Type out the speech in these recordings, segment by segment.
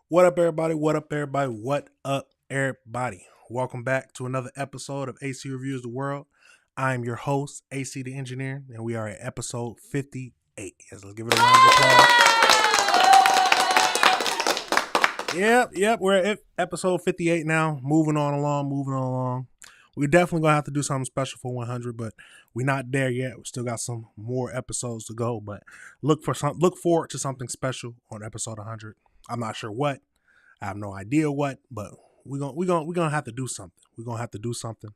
What up, everybody? What up, everybody? What up, everybody? Welcome back to another episode of AC Reviews the World. I'm your host, AC the Engineer, and we are at episode 58. Yes, let's give it a round of applause. Yep, we're at episode 58 now. Moving on along. We're definitely going to have to do something special for 100, but we're not there yet. We still got some more episodes to go, but look forward to something special on episode 100. I'm not sure what. I have no idea what, but we're gonna have to do something. We're gonna have to do something.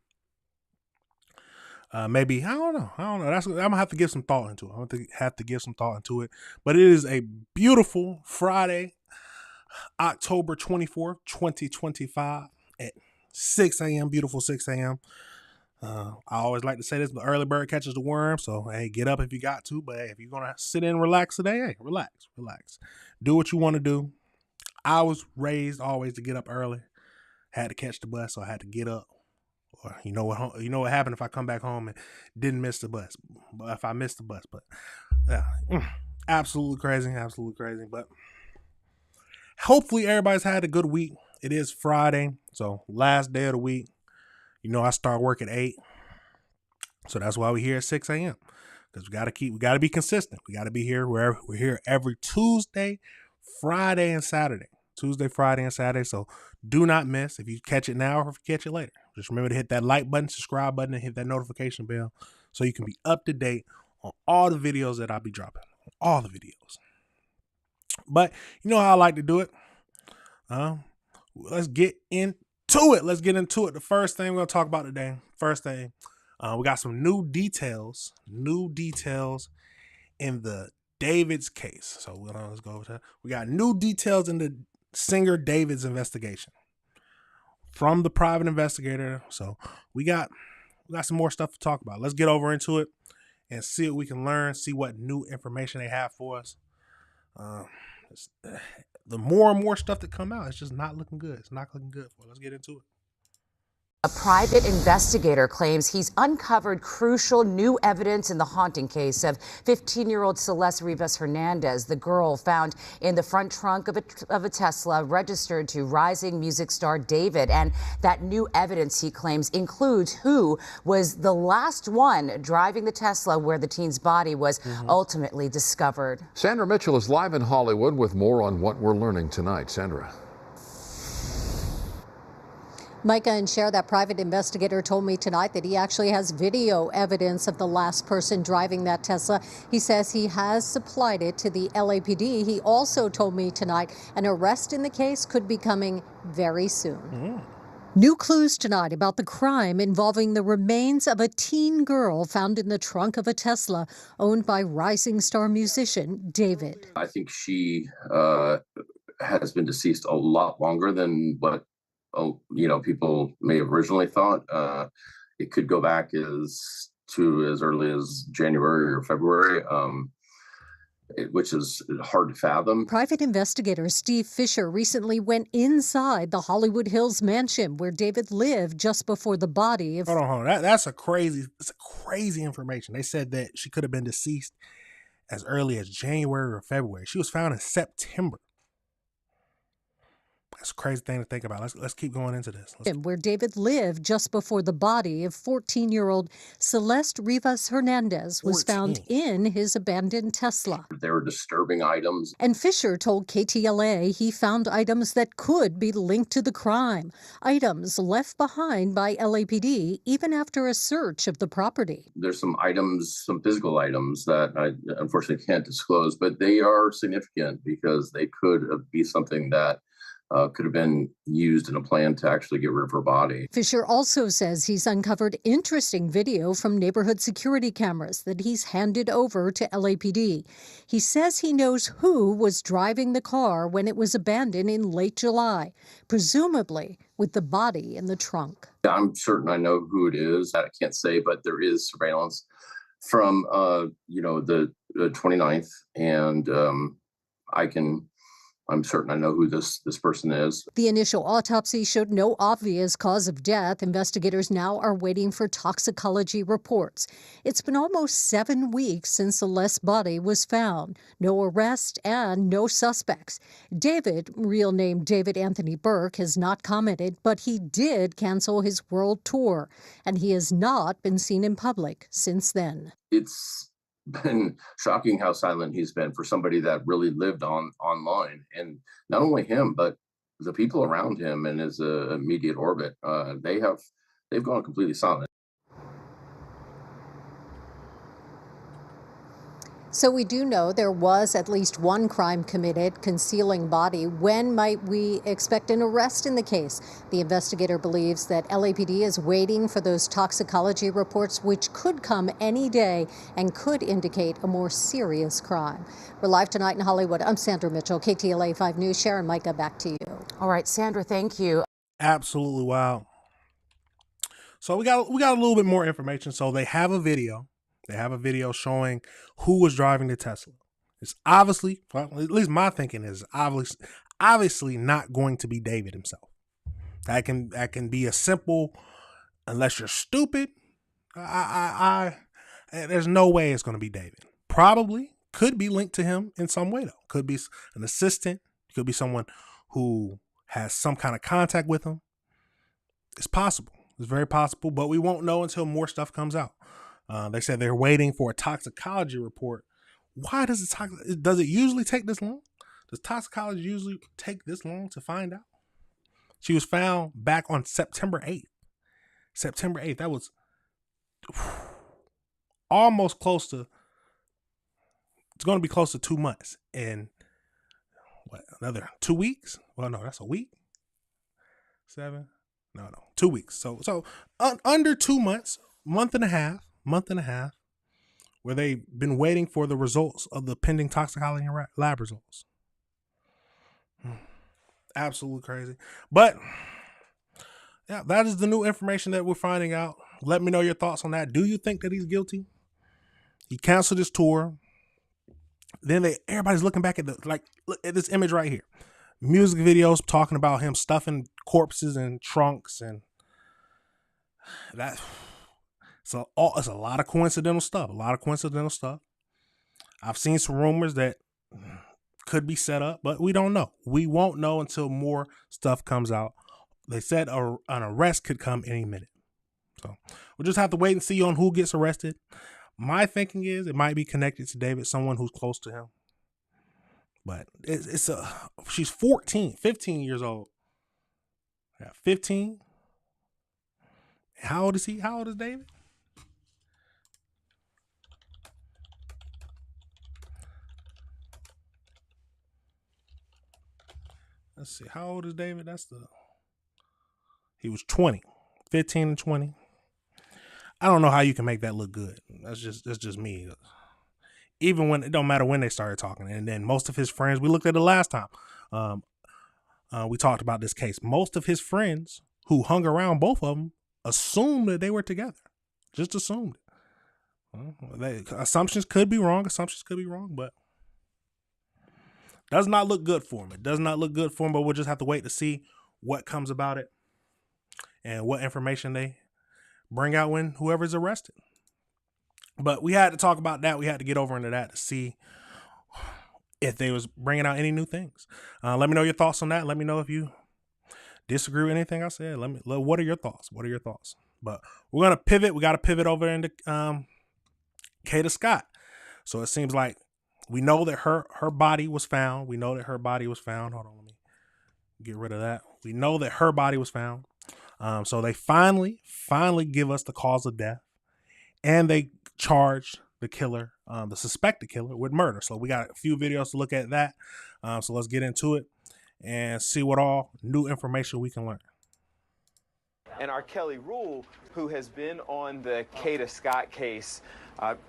Maybe I don't know. I'm gonna have to give some thought into it. I'm gonna have to give some thought into it. But it is a beautiful Friday, October 24th, 2025 at 6 a.m. Beautiful 6 a.m. I always like to say this, but early bird catches the worm. So hey, get up if you got to. But hey, if you're gonna sit in and relax today, hey, relax. Do what you want to do. I was raised always to get up early. Had to catch the bus, so I had to get up. Or you know what happened if I come back home and didn't miss the bus. But if I missed the bus, but yeah, absolutely crazy. But hopefully everybody's had a good week. It is Friday, so last day of the week. You know I start work at 8, so that's why we're here at 6 a.m. Because we gotta be consistent. We gotta be here. We're here every Tuesday, Friday, and Saturday. So do not miss if you catch it now or if you catch it later. Just remember to hit that like button, subscribe button, and hit that notification bell so you can be up to date on all the videos that I'll be dropping. All the videos. But you know how I like to do it. Let's get into it. The first thing we're going to talk about today. We got some new details in the David's case. So let's go over that. We got new details in the singer David's investigation from the private investigator. So we got some more stuff to talk about. Let's get over into it and see what we can learn, see what new information they have for us. The more and more stuff that come out, it's just not looking good. It's not looking good for us. Let's get into it. A private investigator claims he's uncovered crucial new evidence in the haunting case of 15-year-old Celeste Rivas Hernandez, the girl found in the front trunk of a Tesla registered to rising music star David. And that new evidence, he claims, includes who was the last one driving the Tesla where the teen's body was ultimately discovered. Sandra Mitchell is live in Hollywood with more on what we're learning tonight. Sandra. Micah and Cher, that private investigator, told me tonight that he actually has video evidence of the last person driving that Tesla. He says he has supplied it to the LAPD. He also told me tonight an arrest in the case could be coming very soon. New clues tonight about the crime involving the remains of a teen girl found in the trunk of a Tesla owned by rising star musician David. I think she has been deceased a lot longer than what people may have originally thought. It could go back as early as January or February, which is hard to fathom. Private investigator Steve Fisher recently went inside the Hollywood Hills mansion where David lived just before the body of... Hold on. That's a crazy information. They said that she could have been deceased as early as January or February. She was found in September. That's a crazy thing to think about. Let's keep going into this. Where David lived just before the body of 14-year-old Celeste Rivas Hernandez was found in his abandoned Tesla. There were disturbing items. And Fisher told KTLA he found items that could be linked to the crime. Items left behind by LAPD even after a search of the property. There's some physical items that I unfortunately can't disclose, but they are significant because they could be something that could have been used in a plan to actually get rid of her body. Fisher also says he's uncovered interesting video from neighborhood security cameras that he's handed over to LAPD. He says he knows who was driving the car when it was abandoned in late July, presumably with the body in the trunk. I'm certain I know who it is. I can't say, but there is surveillance from the 29th, and I'm certain I know who this person is. The initial autopsy showed no obvious cause of death. Investigators now are waiting for toxicology reports. It's been almost 7 weeks since Celeste's body was found. No arrest and no suspects. David, real name David Anthony Burke, has not commented, but he did cancel his world tour, and he has not been seen in public since then. It's been shocking how silent he's been for somebody that really lived online, and not only him, but the people around him and his immediate orbit. They've gone completely silent. So we do know there was at least one crime committed, concealing body. When might we expect an arrest in the case? The investigator believes that LAPD is waiting for those toxicology reports, which could come any day and could indicate a more serious crime. We're live tonight in Hollywood. I'm Sandra Mitchell, KTLA 5 News. Sharon, Micah, back to you. All right, Sandra, thank you. Absolutely wow. So we got a little bit more information. So they have a video. They have a video showing who was driving the Tesla. It's obviously, well, at least my thinking is obviously not going to be David himself. That can be a simple, unless you're stupid. There's no way it's going to be David. Probably could be linked to him in some way though. Could be an assistant. Could be someone who has some kind of contact with him. It's possible. It's very possible, but we won't know until more stuff comes out. They said they're waiting for a toxicology report. Why does it usually take this long? Does toxicology usually take this long to find out? She was found back on September 8th. September 8th. That was almost close to, it's going to be close to 2 months. And what, another 2 weeks? Well, no, that's a week. 2 weeks. So under 2 months, month and a half, where they've been waiting for the results of the pending toxicology lab results. Absolutely crazy. But yeah, that is the new information that we're finding out. Let me know your thoughts on that. Do you think that he's guilty? He canceled his tour. Then everybody's looking back at at this image right here. Music videos talking about him stuffing corpses in trunks, and that. So it's a lot of coincidental stuff. I've seen some rumors that could be set up, but we don't know. We won't know until more stuff comes out. They said an arrest could come any minute. So we'll just have to wait and see on who gets arrested. My thinking is it might be connected to David, someone who's close to him. But she's 15 years old. Yeah, 15. How old is he? How old is David? Let's see. How old is David? He was 20. 15 and 20. I don't know how you can make that look good. That's just me. Even when it don't matter when they started talking. And then most of his friends, we looked at it last time. We talked about this case. Most of his friends who hung around both of them assumed that they were together. Just assumed it. Assumptions could be wrong, but does not look good for him. It does not look good for him, but we'll just have to wait to see what comes about it and what information they bring out when whoever's arrested. But we had to talk about that. We had to get over into that to see if they was bringing out any new things. Let me know your thoughts on that. Let me know if you disagree with anything I said. What are your thoughts? But we're going to pivot. We got to pivot over into Kada Scott. So it seems like we know that her body was found. Hold on, let me get rid of that. We know that her body was found. So they finally give us the cause of death, and they charged the killer, the suspected killer, with murder. So we got a few videos to look at that. So let's get into it. and see what all new information we can learn. And our Kelly Rule, who has been on the Kada Scott case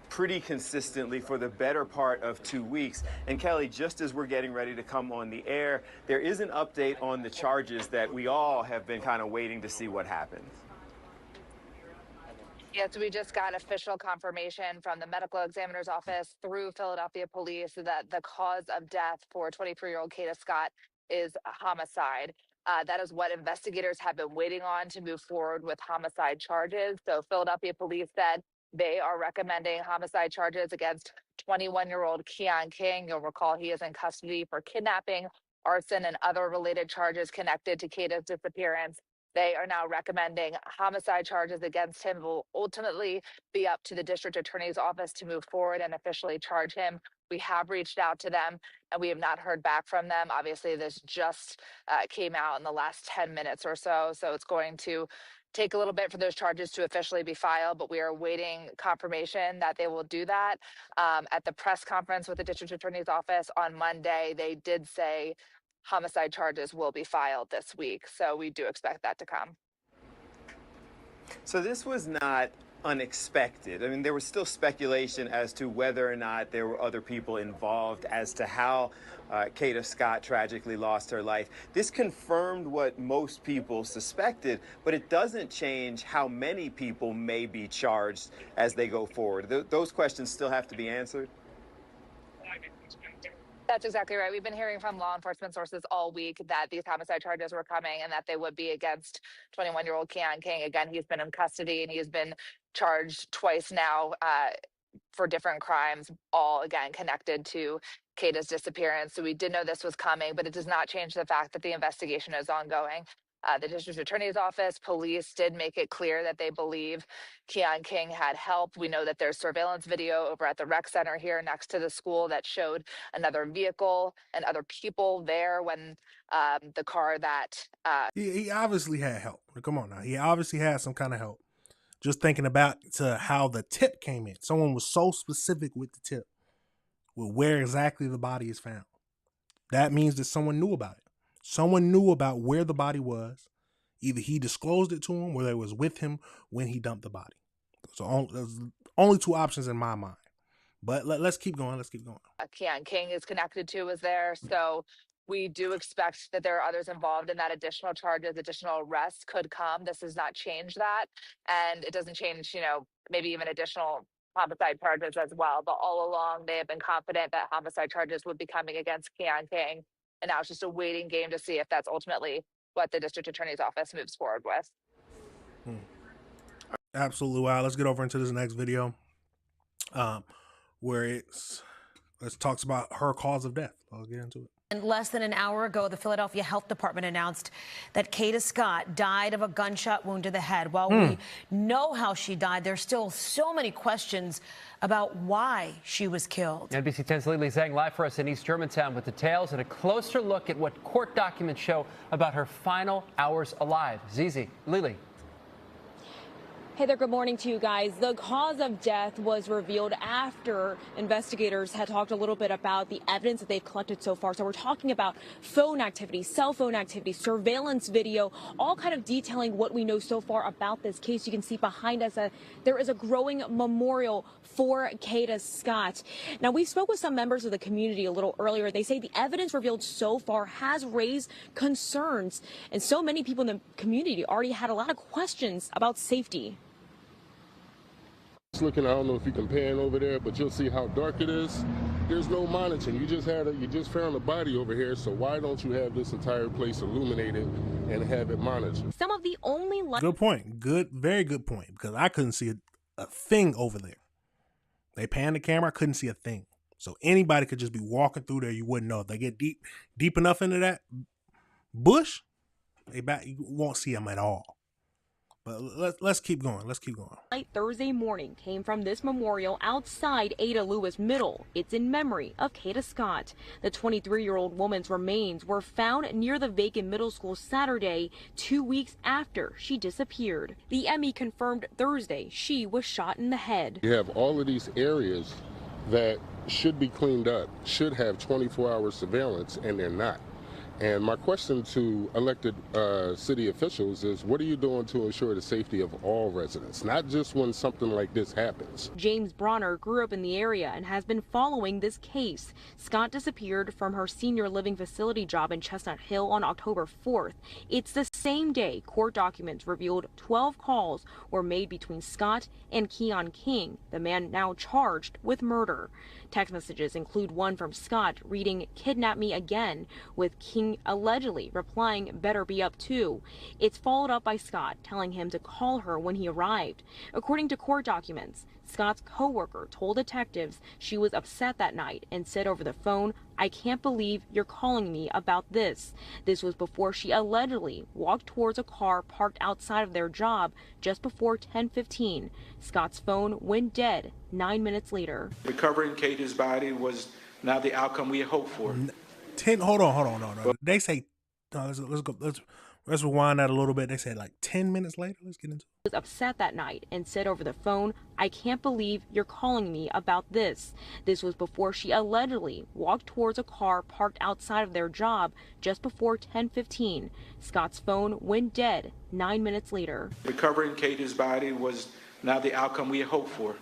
pretty consistently for the better part of 2 weeks. And Kelly, just as we're getting ready to come on the air, there is an update on the charges that we all have been kind of waiting to see what happens. Yes, we just got official confirmation from the medical examiner's office through Philadelphia police that the cause of death for 23-year-old Kada Scott is homicide. That is what investigators have been waiting on to move forward with homicide charges. So Philadelphia police said they are recommending homicide charges against 21-year-old Keon King. You'll recall he is in custody for kidnapping, arson, and other related charges connected to Kada's disappearance. They are now recommending homicide charges against him. Will ultimately be up to the district attorney's office to move forward and officially charge him. We have reached out to them and we have not heard back from them. Obviously, this just came out in the last 10 minutes or so. So it's going to take a little bit for those charges to officially be filed, but we are waiting confirmation that they will do that. At the press conference with the district attorney's office on Monday, they did say homicide charges will be filed this week. So we do expect that to come. So this was not unexpected. I mean, there was still speculation as to whether or not there were other people involved as to how Kada Scott tragically lost her life. This confirmed what most people suspected, but it doesn't change how many people may be charged as they go forward. Those questions still have to be answered. That's exactly right. We've been hearing from law enforcement sources all week that these homicide charges were coming and that they would be against 21-year-old Keon King. Again, he's been in custody and he's been charged twice now for different crimes, all again connected to Kada's disappearance. So we did know this was coming, but it does not change the fact that the investigation is ongoing. The district attorney's office, police did make it clear that they believe Keon King had help. We know that there's surveillance video over at the rec center here next to the school that showed another vehicle and other people there when the car that... He obviously had help. Come on now. He obviously had some kind of help. Just thinking about to how the tip came in. Someone was so specific with the tip, with where exactly the body is found. That means that someone knew about it. Someone knew about where the body was. Either he disclosed it to him or they was with him when he dumped the body. So there's only two options in my mind. But let's keep going. Let's keep going. Keon King is connected to was there. So we do expect that there are others involved in that. Additional charges, additional arrests could come. This does not change that. And it doesn't change, maybe even additional homicide charges as well. But all along, they have been confident that homicide charges would be coming against Keon King. And now it's just a waiting game to see if that's ultimately what the district attorney's office moves forward with. Absolutely wild. Let's get over into this next video where it talks about her cause of death. I'll get into it. And less than an hour ago, the Philadelphia Health Department announced that Kada Scott died of a gunshot wound to the head. While we know how she died, there's still so many questions about why she was killed. NBC 10's Lily Zhang live for us in East Germantown with details and a closer look at what court documents show about her final hours alive. Zizi, Lily. Hey there, good morning to you guys. The cause of death was revealed after investigators had talked a little bit about the evidence that they've collected so far. So we're talking about phone activity, cell phone activity, surveillance video, all kind of detailing what we know so far about this case. You can see behind us there is a growing memorial for Kada Scott. Now, we spoke with some members of the community a little earlier. They say the evidence revealed so far has raised concerns, and so many people in the community already had a lot of questions about safety. Looking, I don't know if you can pan over there, but you'll see how dark it is. There's no monitoring. You just found a body over here, so why don't you have this entire place illuminated and have it monitored? Some of the only good point. Very good point, because I couldn't see a thing over there. They panned the camera, I couldn't see a thing. So anybody could just be walking through there, you wouldn't know. If they get deep enough into that bush, you won't see them at all. But let's keep going. Let's keep going. Thursday morning came from this memorial outside Ada Lewis Middle. It's in memory of Kada Scott. The 23-year-old woman's remains were found near the vacant middle school Saturday, 2 weeks after she disappeared. The ME confirmed Thursday she was shot in the head. You have all of these areas that should be cleaned up, should have 24-hour surveillance, and they're not. And my question to elected city officials is, what are you doing to ensure the safety of all residents, not just when something like this happens? James Bronner grew up in the area and has been following this case. Scott disappeared from her senior living facility job in Chestnut Hill on October 4th. It's the same day court documents revealed 12 calls were made between Scott and Keon King, the man now charged with murder. Text messages include one from Scott reading "Kidnap me again," with King allegedly replying "Better be up too." It's followed up by Scott telling him to call her when he arrived. According to court documents, Scott's co-worker told detectives she was upset that night and said over the phone, "I can't believe you're calling me about this." This was before she allegedly walked towards a car parked outside of their job just before 10:15. Scott's phone went dead 9 minutes later. Recovering Katie's body was not the outcome we had hoped for. Hold on. No. They say, let's rewind that a little bit. They said like 10 minutes later. Let's get into it. Was upset that night and said over the phone, "I can't believe you're calling me about this." This was before she allegedly walked towards a car parked outside of their job just before 10:15. Scott's phone went dead 9 minutes later. Recovering Katie's body was not the outcome we had hoped for,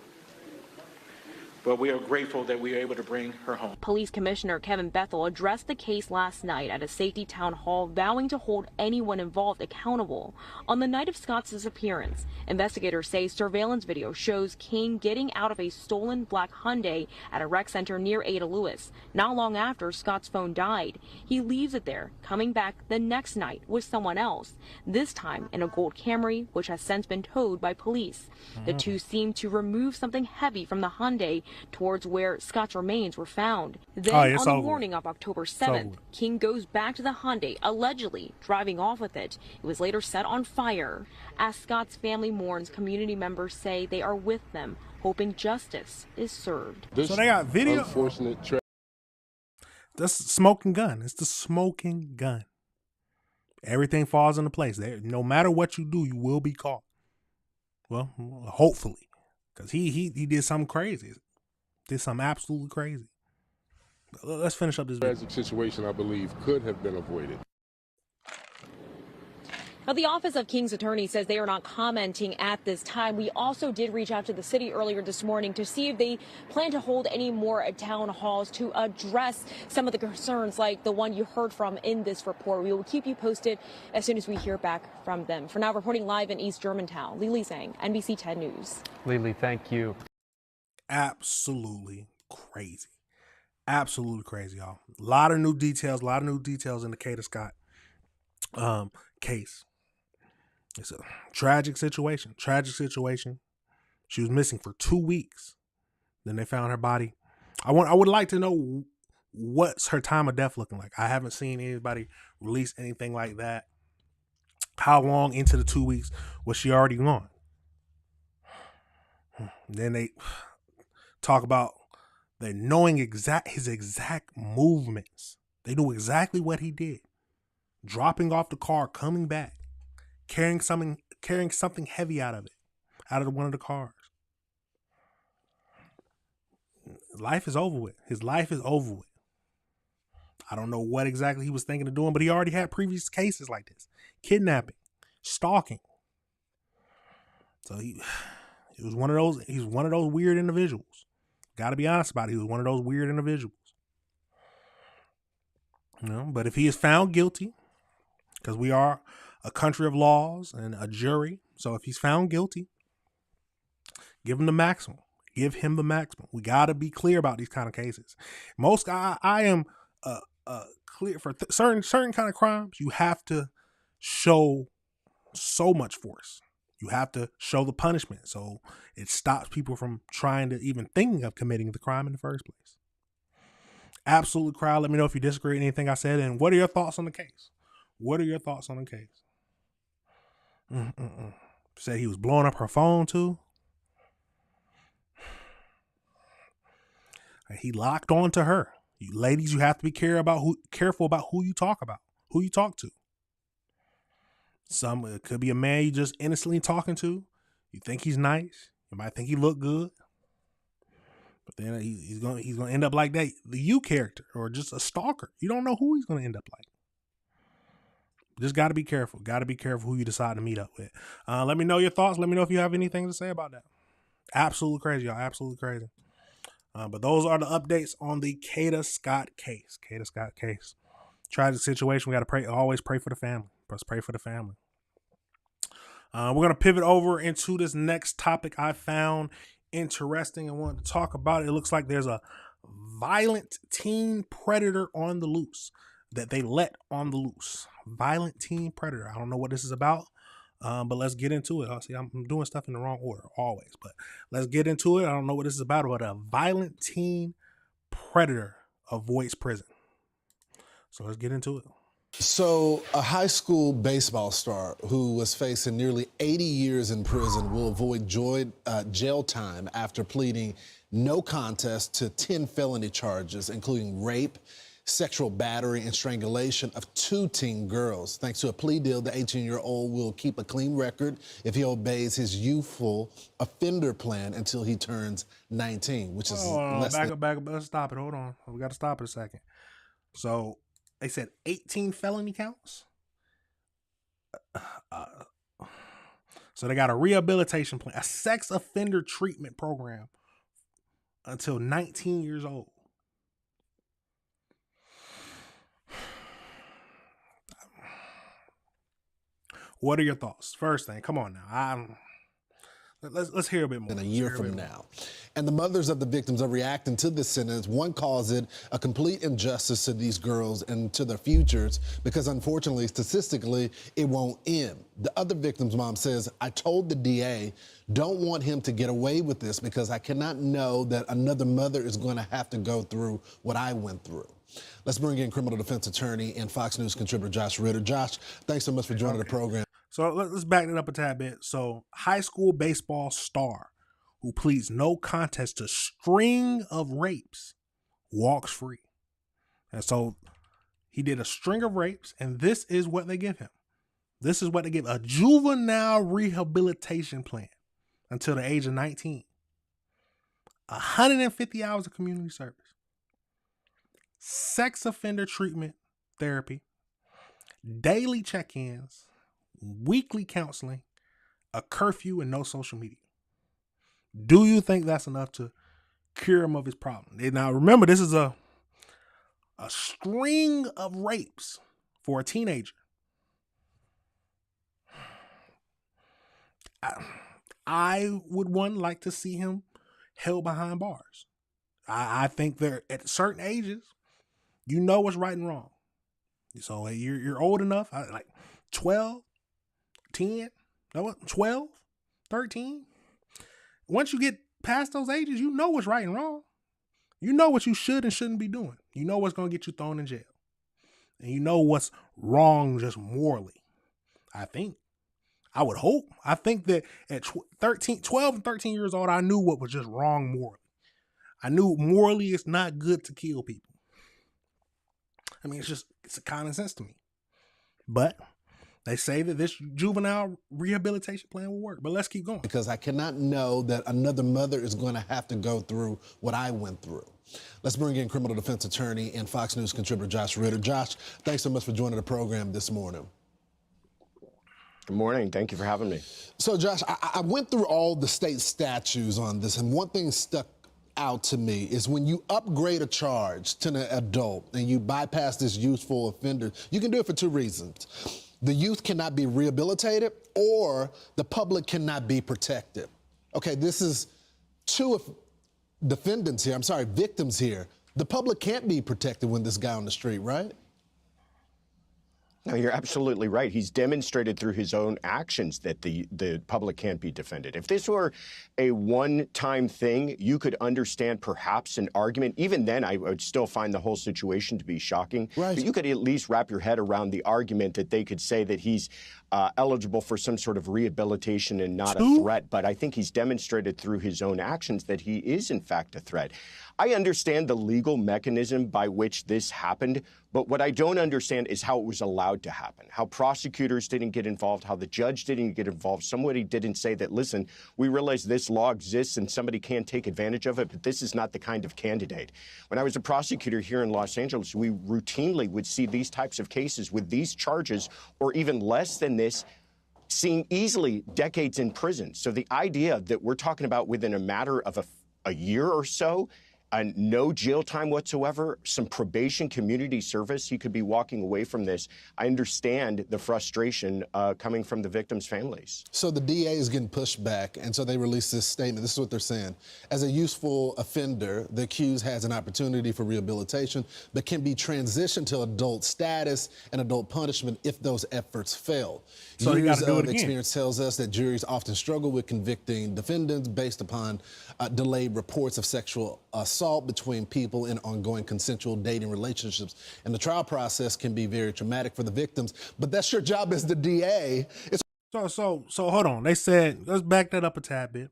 but we are grateful that we were able to bring her home. Police Commissioner Kevin Bethel addressed the case last night at a safety town hall, vowing to hold anyone involved accountable. On the night of Scott's disappearance, investigators say surveillance video shows King getting out of a stolen black Hyundai at a rec center near Ada Lewis. Not long after Scott's phone died, he leaves it there, coming back the next night with someone else, this time in a gold Camry, which has since been towed by police. The two seem to remove something heavy from the Hyundai towards where Scott's remains were found. Then on the morning of October 7th, King goes back to the Hyundai, allegedly driving off with it. It was later set on fire. As Scott's family mourns, community members say they are with them, hoping justice is served. So they got video. That's smoking gun. It's the smoking gun. Everything falls into place. There, no matter what you do, you will be caught. Well, hopefully, because he did something crazy. Did something absolutely crazy. Let's finish up this tragic situation, I believe, could have been avoided. Now, the Office of King's Attorney says they are not commenting at this time. We also did reach out to the city earlier this morning to see if they plan to hold any more town halls to address some of the concerns like the one you heard from in this report. We will keep you posted as soon as we hear back from them. For now, reporting live in East Germantown, Lily Zhang, NBC 10 News. Lily, thank you. Absolutely crazy. Absolutely crazy, y'all. A lot of new details in the Kada Scott case. It's a tragic situation. She was missing for 2 weeks. Then they found her body. I would like to know what's her time of death looking like. I haven't seen anybody release anything like that. How long into the 2 weeks was she already gone? Then they talk about they knowing his exact movements. They knew exactly what he did. Dropping off the car, coming back, carrying something heavy out of one of the cars. Life is over with. His life is over with. I don't know what exactly he was thinking of doing, but he already had previous cases like this. Kidnapping, stalking. So he's one of those weird individuals. Got to be honest about it. He was one of those weird individuals. But if he is found guilty, because we are a country of laws and a jury, so if he's found guilty, give him the maximum. Give him the maximum. We got to be clear about these kind of cases. I am clear for certain kind of crimes. You have to show so much force. You have to show the punishment so it stops people from trying to even thinking of committing the crime in the first place. Absolute crowd. Let me know if you disagree with anything I said, and what are your thoughts on the case? Said he was blowing up her phone too. He locked on to her. You ladies, you have to be careful about who you talk to. It could be a man you just innocently talking to. You think he's nice. You might think he look good. But then he's gonna end up like that, the you character, or just a stalker. You don't know who he's gonna end up like. Just got to be careful. Got to be careful who you decide to meet up with. Let me know your thoughts. Let me know if you have anything to say about that. Absolutely crazy, y'all. Absolutely crazy. But those are the updates on the Kada Scott case. Kada Scott case. Tragic situation. We got to pray. Always pray for the family. Let's pray for the family. We're going to pivot over into this next topic I found interesting and wanted to talk about. It looks like there's a violent teen predator on the loose that they let on the loose. Violent teen predator. I don't know what this is about, but let's get into it. See, I'm doing stuff in the wrong order always, but let's get into it. I don't know what this is about, but a violent teen predator avoids prison. So let's get into it. So a high school baseball star who was facing nearly 80 years in prison will avoid jail time after pleading no contest to 10 felony charges, including rape, sexual battery, and strangulation of 2 teen girls. Thanks to a plea deal, the 18-year-old will keep a clean record if he obeys his youthful offender plan until he turns 19, which is back up. Let's stop it. Hold on. We got to stop it a second. So they said 18 felony counts. So they got a rehabilitation plan, a sex offender treatment program until 19 years old. What are your thoughts? First thing, come on now. Let's hear a bit more. In a year from now. And the mothers of the victims are reacting to this sentence. One calls it a complete injustice to these girls and to their futures because, unfortunately, statistically, it won't end. The other victim's mom says, I told the DA, don't want him to get away with this because I cannot know that another mother is going to have to go through what I went through. Let's bring in criminal defense attorney and Fox News contributor Josh Ritter. Josh, thanks so much for joining the program. So let's back it up a tad bit. So high school baseball star who pleads no contest to string of rapes walks free. And so he did a string of rapes, and this is what they give him. This is what they give, a juvenile rehabilitation plan until the age of 19. 150 hours of community service. Sex offender treatment therapy. Daily check-ins. Weekly counseling, a curfew, and no social media. Do you think that's enough to cure him of his problem? Now, remember, this is a string of rapes for a teenager. I would like to see him held behind bars. I think they're at certain ages, you know what's right and wrong. So you're old enough, like 12, 10, 12, 13. Once you get past those ages, you know what's right and wrong. You know what you should and shouldn't be doing. You know what's going to get you thrown in jail. And you know what's wrong just morally. I think. I would hope. I think that at 12 and 13 years old, I knew what was just wrong morally. I knew morally it's not good to kill people. I mean, it's a common sense to me. But they say that this juvenile rehabilitation plan will work, but let's keep going. Because I cannot know that another mother is going to have to go through what I went through. Let's bring in criminal defense attorney and Fox News contributor Josh Ritter. Josh, thanks so much for joining the program this morning. Good morning. Thank you for having me. So, Josh, I went through all the state statutes on this, and one thing stuck out to me is when you upgrade a charge to an adult and you bypass this youthful offender, you can do it for 2 reasons. The youth cannot be rehabilitated or the public cannot be protected. Okay, this is 2 victims here. The public can't be protected when this guy on the street, right? No, you're absolutely right. He's demonstrated through his own actions that the public can't be defended. If this were a one-time thing, you could understand perhaps an argument. Even then, I would still find the whole situation to be shocking. Right. But you could at least wrap your head around the argument that they could say that he's eligible for some sort of rehabilitation and not a threat. But I think he's demonstrated through his own actions that he is, in fact, a threat. I understand the legal mechanism by which this happened, but what I don't understand is how it was allowed to happen, how prosecutors didn't get involved, how the judge didn't get involved. Somebody didn't say that, listen, we realize this law exists and somebody can take advantage of it, but this is not the kind of candidate. When I was a prosecutor here in Los Angeles, we routinely would see these types of cases with these charges, or even less than this, seeing easily decades in prison. So the idea that we're talking about within a matter of a year or so, and no jail time whatsoever, some probation, community service, he could be walking away from this. I understand the frustration coming from the victims' families. So the DA is getting pushed back, and so they released this statement. This is what they're saying. As a useful offender, the accused has an opportunity for rehabilitation, but can be transitioned to adult status and adult punishment if those efforts fail. So you got to do it again. Experience tells us that juries often struggle with convicting defendants based upon delayed reports of sexual assault between people in ongoing consensual dating relationships. And the trial process can be very traumatic for the victims, but that's your job as the DA. So hold on. They said, let's back that up a tad bit.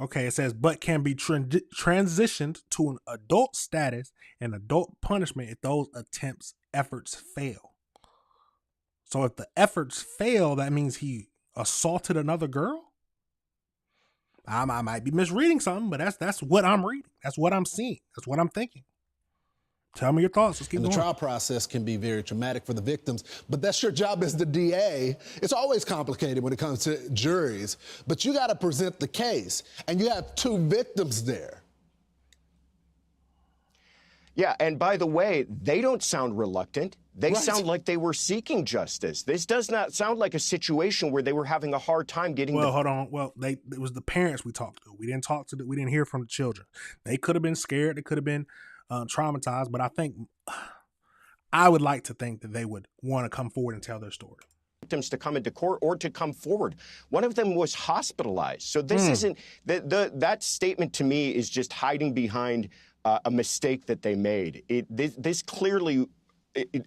Okay, it says, but can be transitioned to an adult status and adult punishment if those efforts fail. So if the efforts fail, that means he assaulted another girl? I might be misreading something, but that's what I'm reading. That's what I'm seeing. That's what I'm thinking. Tell me your thoughts. Let's keep going. The trial process can be very traumatic for the victims, but that's your job as the DA. It's always complicated when it comes to juries, but you got to present the case, and you have two victims there. Yeah, and by the way, they don't sound reluctant. They Right. sound like they were seeking justice. This does not sound like a situation where they were having a hard time getting. Well, hold on. Well, it was the parents we talked to. We didn't hear from the children. They could have been scared. They could have been traumatized. But I think I would like to think that they would want to come forward and tell their story. Victims to come into court or to come forward. One of them was hospitalized. So this isn't that statement to me is just hiding behind a mistake that they made. This clearly.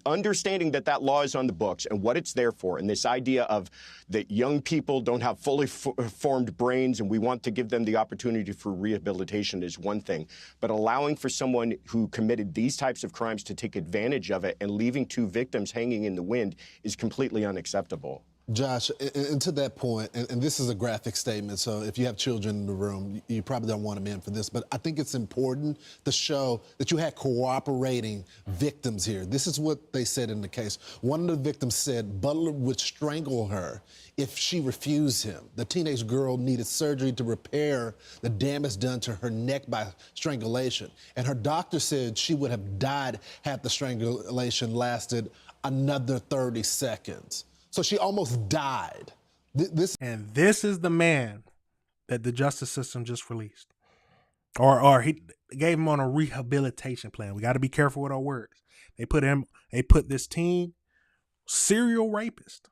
Understanding that law is on the books and what it's there for, and this idea of that young people don't have fully formed brains and we want to give them the opportunity for rehabilitation is one thing. But allowing for someone who committed these types of crimes to take advantage of it and leaving two victims hanging in the wind is completely unacceptable. Josh, and to that point, and this is a graphic statement, so if you have children in the room, you probably don't want them in for this, but I think it's important to show that you had cooperating victims here. This is what they said in the case. One of the victims said Butler would strangle her if she refused him. The teenage girl needed surgery to repair the damage done to her neck by strangulation, and her doctor said she would have died had the strangulation lasted another 30 seconds. So she almost died. This is the man that the justice system just released. Or he gave him on a rehabilitation plan. We got to be careful with our words. They put this teen, serial rapist,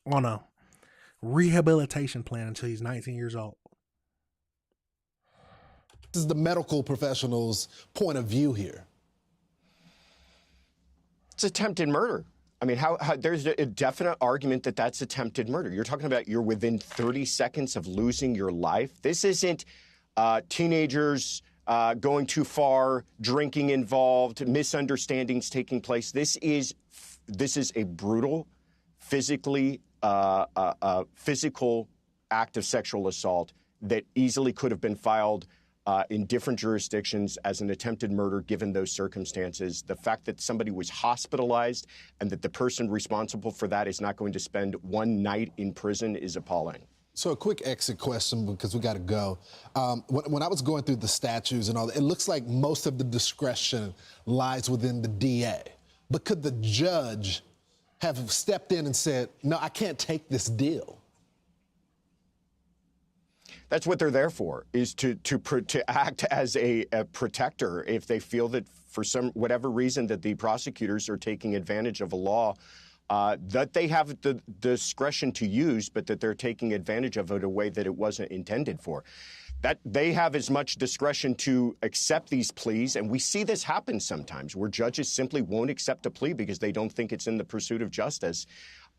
on a rehabilitation plan until he's 19 years old. This is the medical professional's point of view here. It's attempted murder. I mean, how there's a definite argument that that's attempted murder. You're talking about you're within 30 seconds of losing your life. This isn't teenagers going too far, drinking involved, misunderstandings taking place. This is a brutal, physical act of sexual assault that easily could have been filed in different jurisdictions as an attempted murder given those circumstances. The fact that somebody was hospitalized and that the person responsible for that is not going to spend one night in prison is appalling. So a quick exit question because we got to go. When I was going through the statutes and all that, it looks like most of the discretion lies within the DA. But could the judge have stepped in and said, no, I can't take this deal? That's what they're there for, is to act as a protector if they feel that for whatever reason that the prosecutors are taking advantage of a law that they have the discretion to use, but that they're taking advantage of it in a way that it wasn't intended for. That they have as much discretion to accept these pleas, and we see this happen sometimes where judges simply won't accept a plea because they don't think it's in the pursuit of justice.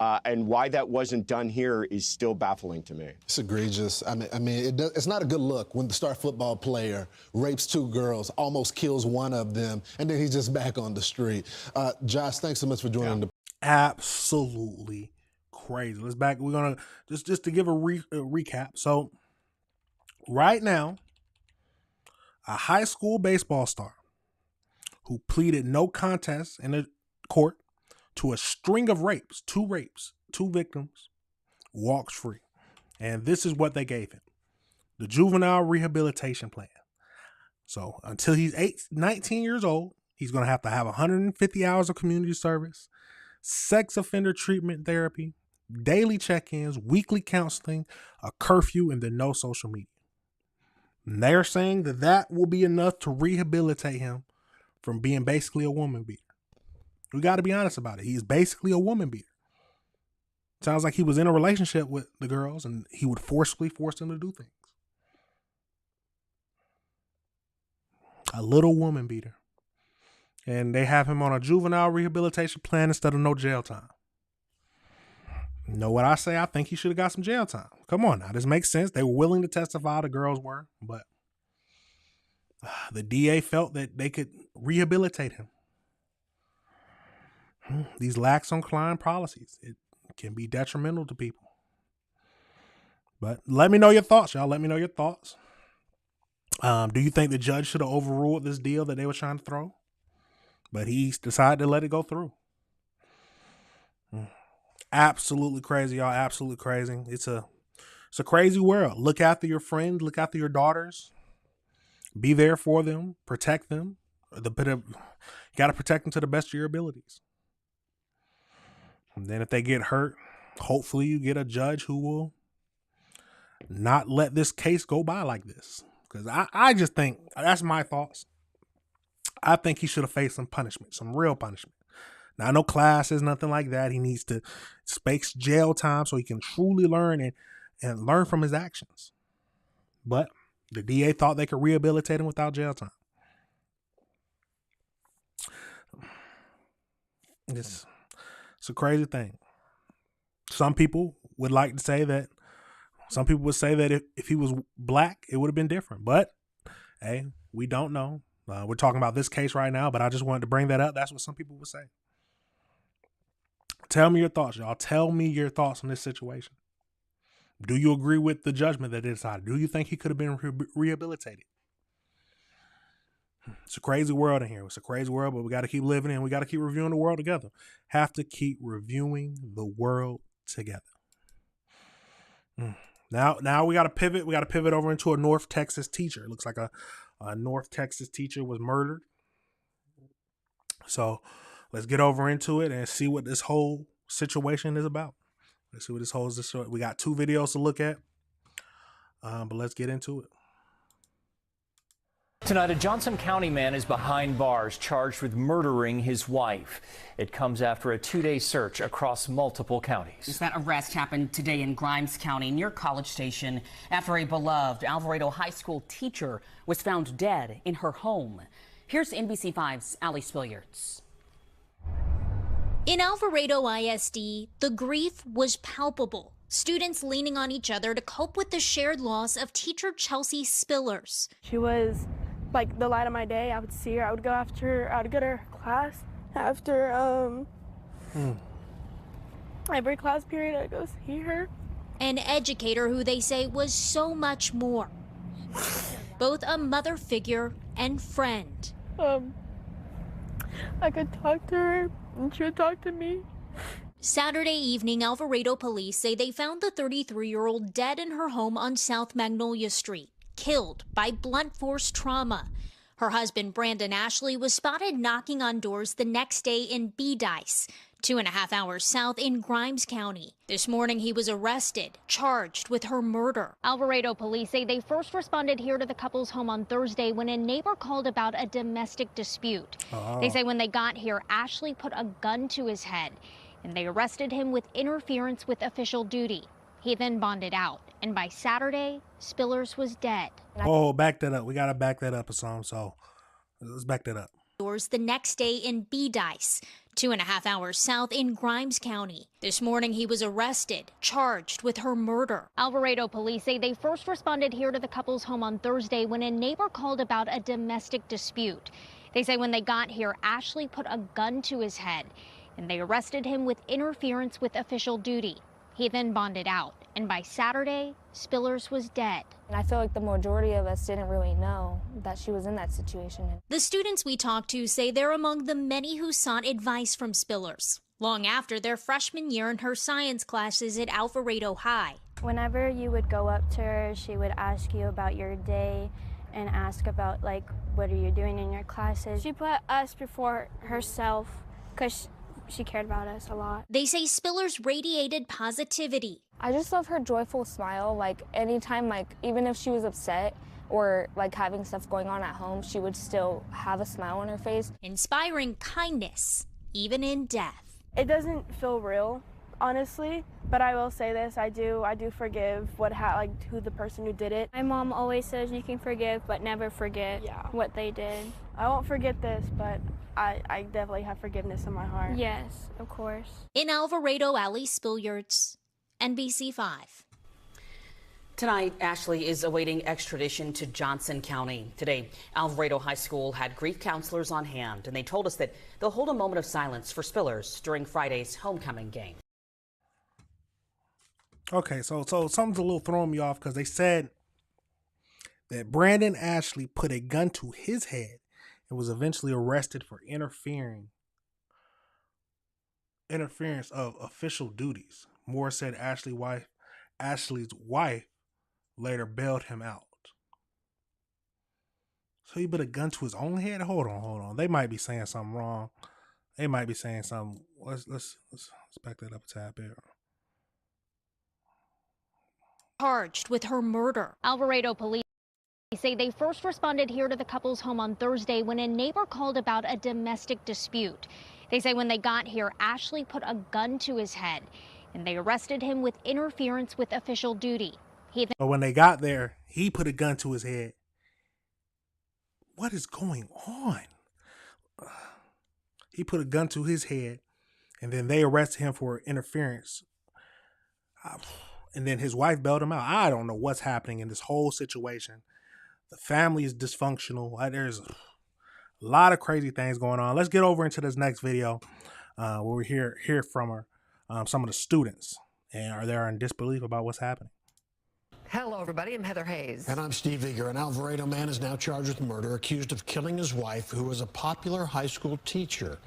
And why that wasn't done here is still baffling to me. It's egregious. It's not a good look when the star football player rapes 2 girls, almost kills one of them, and then he's just back on the street. Josh, thanks so much for joining the. Absolutely crazy. Let's back. We're gonna just to give a recap. So right now, a high school baseball star who pleaded no contest in the court to a string of rapes, 2 victims, walks free. And this is what they gave him: the juvenile rehabilitation plan. So until he's 19 years old, he's going to have 150 hours of community service, sex offender treatment therapy, daily check-ins, weekly counseling, a curfew, and then no social media. And they're saying that will be enough to rehabilitate him from being basically a woman beater. We got to be honest about it. He's basically a woman beater. Sounds like he was in a relationship with the girls and he would forcefully force them to do things. A little woman beater. And they have him on a juvenile rehabilitation plan instead of no jail time. You know what I say? I think he should have got some jail time. Come on now. This makes sense. They were willing to testify, the girls were, but the DA felt that they could rehabilitate him. These lax on crime policies, it can be detrimental to people. But let me know your thoughts, y'all. Let me know your thoughts. Do you think the judge should have overruled this deal that they were trying to throw? But he decided to let it go through. Absolutely crazy, y'all. Absolutely crazy. It's a crazy world. Look after your friends. Look after your daughters. Be there for them. Protect them. You got to protect them to the best of your abilities. And then if they get hurt, hopefully you get a judge who will not let this case go by like this. Because I just think, that's my thoughts. I think he should have faced some punishment, some real punishment. Now, no classes, nothing like that. He needs to face jail time so he can truly learn and learn from his actions. But the DA thought they could rehabilitate him without jail time. It's a crazy thing. Some people would say that if he was black, it would have been different. But, hey, we don't know. We're talking about this case right now, but I just wanted to bring that up. That's what some people would say. Tell me your thoughts, y'all. Tell me your thoughts on this situation. Do you agree with the judgment that they decided? Do you think he could have been rehabilitated? It's a crazy world in here. It's a crazy world, but we got to keep living in. We got to keep reviewing the world together. Have to keep reviewing the world together. Now we got to pivot. We got to pivot over into a North Texas teacher. It looks like a North Texas teacher was murdered. So let's get over into it and see what this whole situation is about. Let's see what this whole is. We got 2 videos to look at, but let's get into it. Tonight, a Johnson County man is behind bars charged with murdering his wife. It comes after a 2-day search across multiple counties. That arrest happened today in Grimes County near College Station after a beloved Alvarado High School teacher was found dead in her home. Here's NBC5's Allie Spilliards. In Alvarado ISD, the grief was palpable. Students leaning on each other to cope with the shared loss of teacher Chelsea Spillers. She was like the light of my day. I would see her. I would go to her class after every class period. I'd go see her. An educator who they say was so much more. Both a mother figure and friend. I could talk to her and she would talk to me. Saturday evening, Alvarado police say they found the 33-year-old dead in her home on South Magnolia Street, killed by blunt force trauma. Her husband, Brandon Ashley, was spotted knocking on doors the next day in B-Dice, 2.5 hours south in Grimes County. This morning, he was arrested, charged with her murder. Alvarado police say they first responded here to the couple's home on Thursday when a neighbor called about a domestic dispute. They say when they got here, Ashley put a gun to his head, and they arrested him with interference with official duty. He then bonded out, and by Saturday, Spillers was dead. Oh, back that up. We got to back that up or something, so let's back that up. The next day in B-Dice, 2.5 hours south in Grimes County. This morning, he was arrested, charged with her murder. Alvarado police say they first responded here to the couple's home on Thursday when a neighbor called about a domestic dispute. They say when they got here, Ashley put a gun to his head, and they arrested him with interference with official duty. He then bonded out, and by Saturday, Spillers was dead. And I feel like the majority of us didn't really know that she was in that situation. The students we talked to say they're among the many who sought advice from Spillers long after their freshman year in her science classes at Alvarado High. Whenever you would go up to her, she would ask you about your day and ask about, like, what are you doing in your classes. She put us before herself because she cared about us a lot. They say Spillers radiated positivity. I just love her joyful smile. Like, anytime, like, even if she was upset or like having stuff going on at home, she would still have a smile on her face. Inspiring kindness, even in death. It doesn't feel real, honestly, but I will say this, I do forgive who the person who did it. My mom always says you can forgive but never forget what they did. I won't forget this, but I definitely have forgiveness in my heart. Yes, of course. In Alvarado, Ali Spilliards, NBC5. Tonight, Ashley is awaiting extradition to Johnson County. Today, Alvarado High School had grief counselors on hand, and they told us that they'll hold a moment of silence for Spillers during Friday's homecoming game. Okay, so something's a little throwing me off because they said that Brandon Ashley put a gun to his head and was eventually arrested for interference of official duties. Moore said Ashley's wife later bailed him out. So he put a gun to his own head? Hold on. They might be saying something wrong. They might be saying something. Let's back that up a tad bit. Charged with her murder. Alvarado police say they first responded here to the couple's home on Thursday when a neighbor called about a domestic dispute. They say when they got here, Ashley put a gun to his head, and they arrested him with interference with official duty. But when they got there, he put a gun to his head. What is going on? He put a gun to his head, and then they arrested him for interference. And then his wife bailed him out. I don't know what's happening in this whole situation. The family is dysfunctional. There's a lot of crazy things going on. Let's get over into this next video where we hear from her, some of the students, and they're in disbelief about what's happening. Hello, everybody. I'm Heather Hayes. And I'm Steve Eager. An Alvarado man is now charged with murder, accused of killing his wife, who was a popular high school teacher.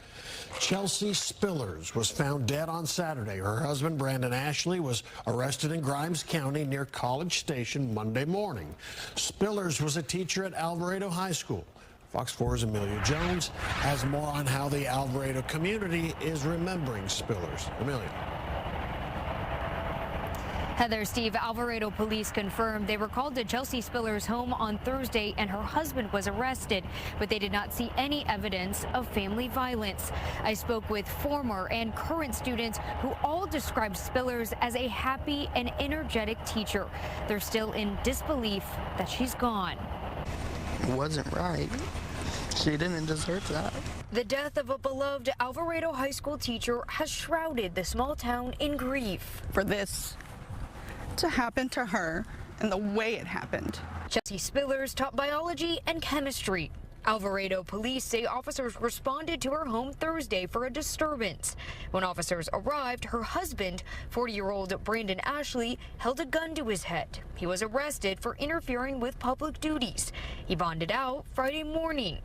Chelsea Spillers was found dead on Saturday. Her husband, Brandon Ashley, was arrested in Grimes County near College Station Monday morning. Spillers was a teacher at Alvarado High School. Fox 4's Amelia Jones has more on how the Alvarado community is remembering Spillers. Amelia. Heather, Steve, Alvarado police confirmed they were called to Chelsea Spillers' home on Thursday and her husband was arrested, but they did not see any evidence of family violence. I spoke with former and current students who all described Spillers as a happy and energetic teacher. They're still in disbelief that she's gone. It wasn't right. She didn't deserve that. The death of a beloved Alvarado High School teacher has shrouded the small town in grief. For this to happen to her and the way it happened. Chelsea Spillers taught biology and chemistry. Alvarado police say officers responded to her home Thursday for a disturbance. When officers arrived, her husband, 40-year-old Brandon Ashley, held a gun to his head. He was arrested for interfering with public duties. He bonded out Friday morning.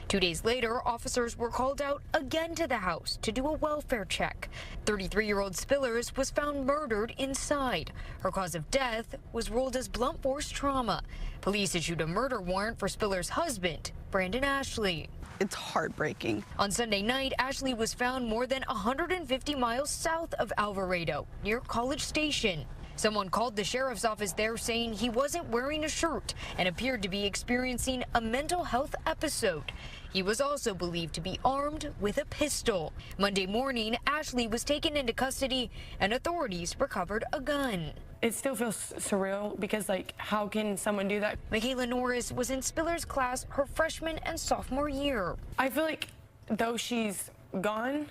2 days later, officers were called out again to the house to do a welfare check. 33-year-old Spillers was found murdered inside. Her cause of death was ruled as blunt force trauma. Police issued a murder warrant for Spillers' husband, Brandon Ashley. It's heartbreaking. On Sunday night, Ashley was found more than 150 miles south of Alvarado, near College Station. Someone called the sheriff's office there saying he wasn't wearing a shirt and appeared to be experiencing a mental health episode. He was also believed to be armed with a pistol. Monday morning, Ashley was taken into custody and authorities recovered a gun. It still feels surreal because, like, how can someone do that? Michaela Norris was in Spillers' class her freshman and sophomore year. I feel like though she's gone,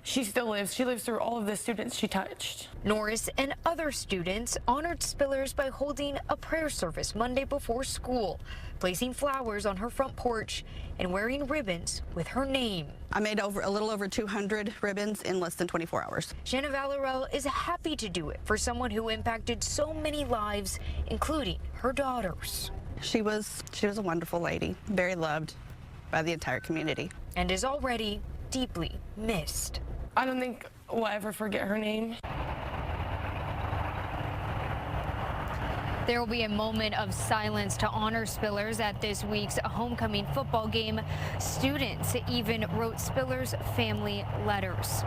she still lives. She lives through all of the students she touched. Norris and other students honored Spillers by holding a prayer service Monday before school, placing flowers on her front porch and wearing ribbons with her name. I made a little over 200 ribbons in less than 24 hours. Shanna Valorel is happy to do it for someone who impacted so many lives, including her daughters. She was a wonderful lady, very loved by the entire community. And is already deeply missed. I don't think we'll ever forget her name. There will be a moment of silence to honor Spillers at this week's homecoming football game. Students even wrote Spillers family letters.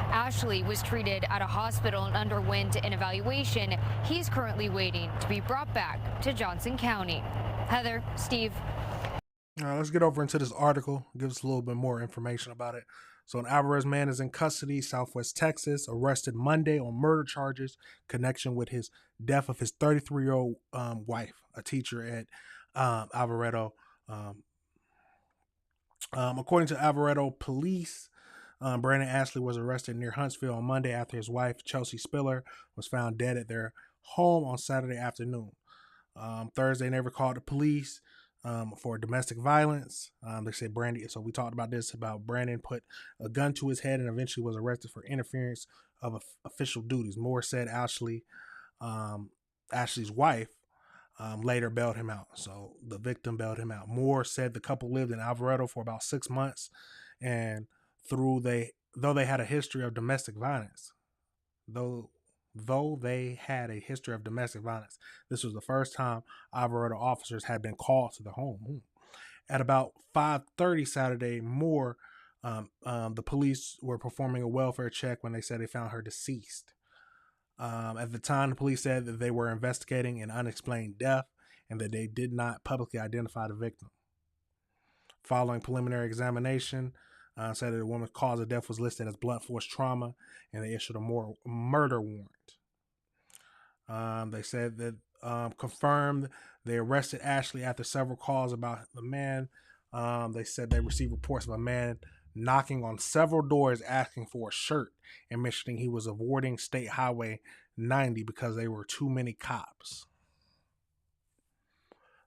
Ashley was treated at a hospital and underwent an evaluation. He's currently waiting to be brought back to Johnson County. Heather, Steve. All right, let's get over into this article. Give us a little bit more information about it. So an Alvarez man is in custody, Southwest Texas, arrested Monday on murder charges, connection with his death of his 33-year-old wife, a teacher at Alvarado. According to Alvarado police, Brandon Ashley was arrested near Huntsville on Monday after his wife, Chelsea Spiller, was found dead at their home on Saturday afternoon. Thursday, they never called the police for domestic violence. They said Brandon, so we talked about this, about Brandon put a gun to his head and eventually was arrested for interference of official duties. Moore said Ashley's wife later bailed him out. So the victim bailed him out. Moore said the couple lived in Alvarado for about 6 months, and though they had a history of domestic violence, though they had a history of domestic violence, this was the first time Alvarado officers had been called to the home. At about 5:30 Saturday, Moore, the police were performing a welfare check when they said they found her deceased. At the time, the police said that they were investigating an unexplained death and that they did not publicly identify the victim. Following preliminary examination, said that the woman's cause of death was listed as blunt force trauma, and they issued a murder warrant. They said that confirmed they arrested Ashley after several calls about the man. They said they received reports of a man knocking on several doors asking for a shirt and mentioning he was avoiding State Highway 90 because there were too many cops.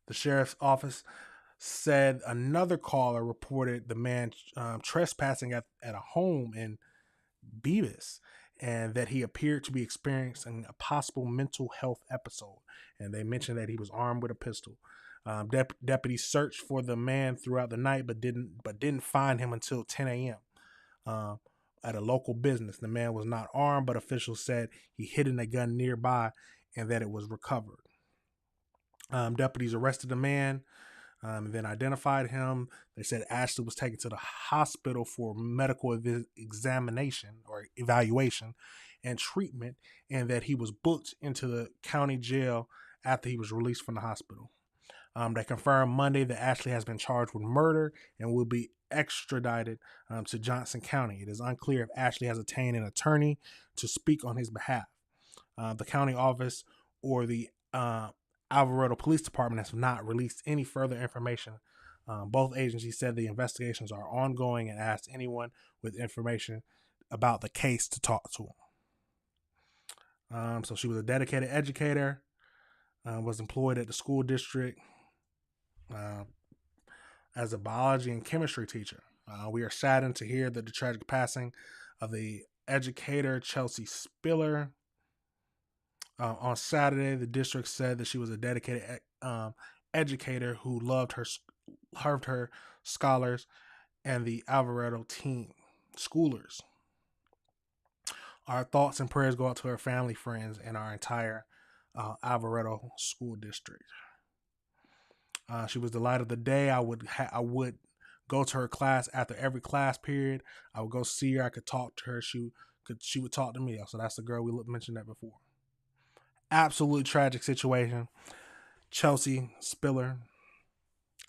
The sheriff's office said another caller reported the man trespassing at a home in Beavis, and that he appeared to be experiencing a possible mental health episode. And they mentioned that he was armed with a pistol. Deputies searched for the man throughout the night, but didn't find him until 10 a.m. At a local business. The man was not armed, but officials said he hidden a gun nearby and that it was recovered. Deputies arrested the man, and then identified him. They said Ashley was taken to the hospital for medical examination or evaluation and treatment, and that he was booked into the county jail after he was released from the hospital. They confirmed Monday that Ashley has been charged with murder and will be extradited to Johnson County. It is unclear if Ashley has obtained an attorney to speak on his behalf. The county office or the Alvarado Police Department has not released any further information. Both agencies said the investigations are ongoing and asked anyone with information about the case to talk to him. So she was a dedicated educator, was employed at the school district as a biology and chemistry teacher. We are saddened to hear that the tragic passing of the educator Chelsea Spiller. On Saturday, the district said that she was a dedicated educator who loved her scholars and the Alvarado team, schoolers. Our thoughts and prayers go out to her family, friends, and our entire Alvarado school district. She was the light of the day. I would go to her class after every class period. I would go see her. I could talk to her. She would talk to me. So that's the girl we mentioned that before. Absolutely tragic situation. Chelsea Spiller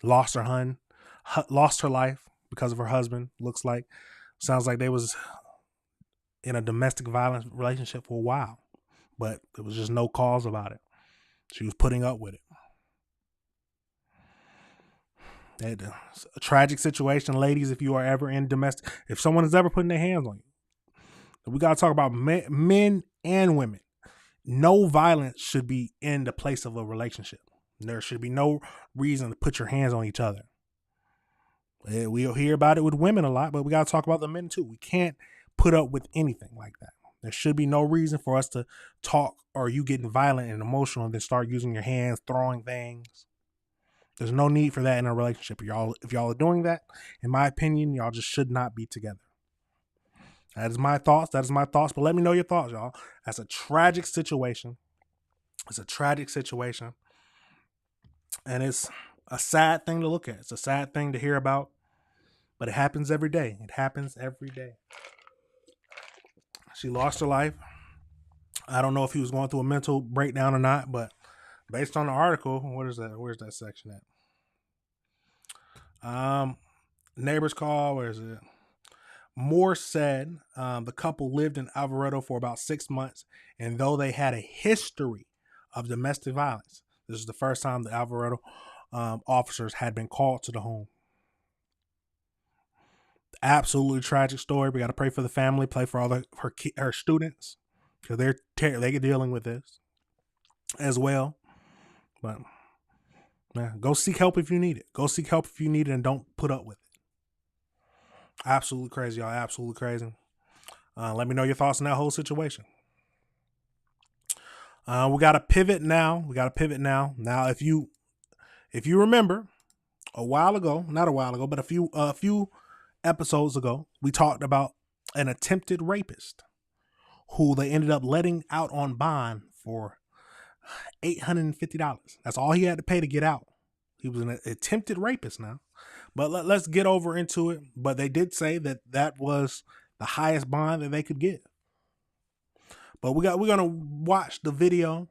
lost her life because of her husband. Looks like, sounds like they was in a domestic violence relationship for a while, but there was just no cause about it. She was putting up with it. A tragic situation, ladies. If you are ever in domestic, if someone is ever putting their hands on you, We got to talk about men and women. No violence should be in the place of a relationship. There should be no reason to put your hands on each other. We'll hear about it with women a lot, but we got to talk about the men too. We can't put up with anything like that. There should be no reason for us to talk or you getting violent and emotional and then start using your hands, throwing things. There's no need for that in a relationship. If y'all are doing that, in my opinion, y'all just should not be together. That is my thoughts. But let me know your thoughts, y'all. That's a tragic situation. It's a tragic situation. And it's a sad thing to look at. It's a sad thing to hear about. But it happens every day. It happens every day. She lost her life. I don't know if he was going through a mental breakdown or not, but based on the article, what is that? Where's that section at? Neighbors call. Where is it? Moore said the couple lived in Alvarado for about 6 months, and though they had a history of domestic violence, this is the first time the Alvarado officers had been called to the home. Absolutely tragic story. We got to pray for the family, pray for all her students, because they're dealing with this as well. But man, go seek help if you need it. Go seek help if you need it, and don't put up with it. Absolutely crazy, y'all. Absolutely crazy. Let me know your thoughts on that whole situation. We got to pivot now. Now, if you remember, not a while ago, but a few episodes ago, we talked about an attempted rapist who they ended up letting out on bond for $850. That's all he had to pay to get out. He was an attempted rapist now. But let's get over into it. But they did say that was the highest bond that they could get. But we're gonna watch the video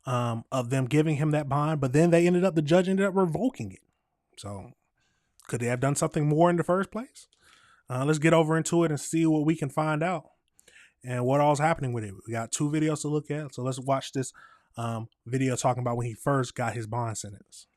of them giving him that bond. But then the judge ended up revoking it. So could they have done something more in the first place? Let's get over into it and see what we can find out and what all's happening with it. We got 2 videos to look at. So let's watch this video talking about when he first got his bond sentence.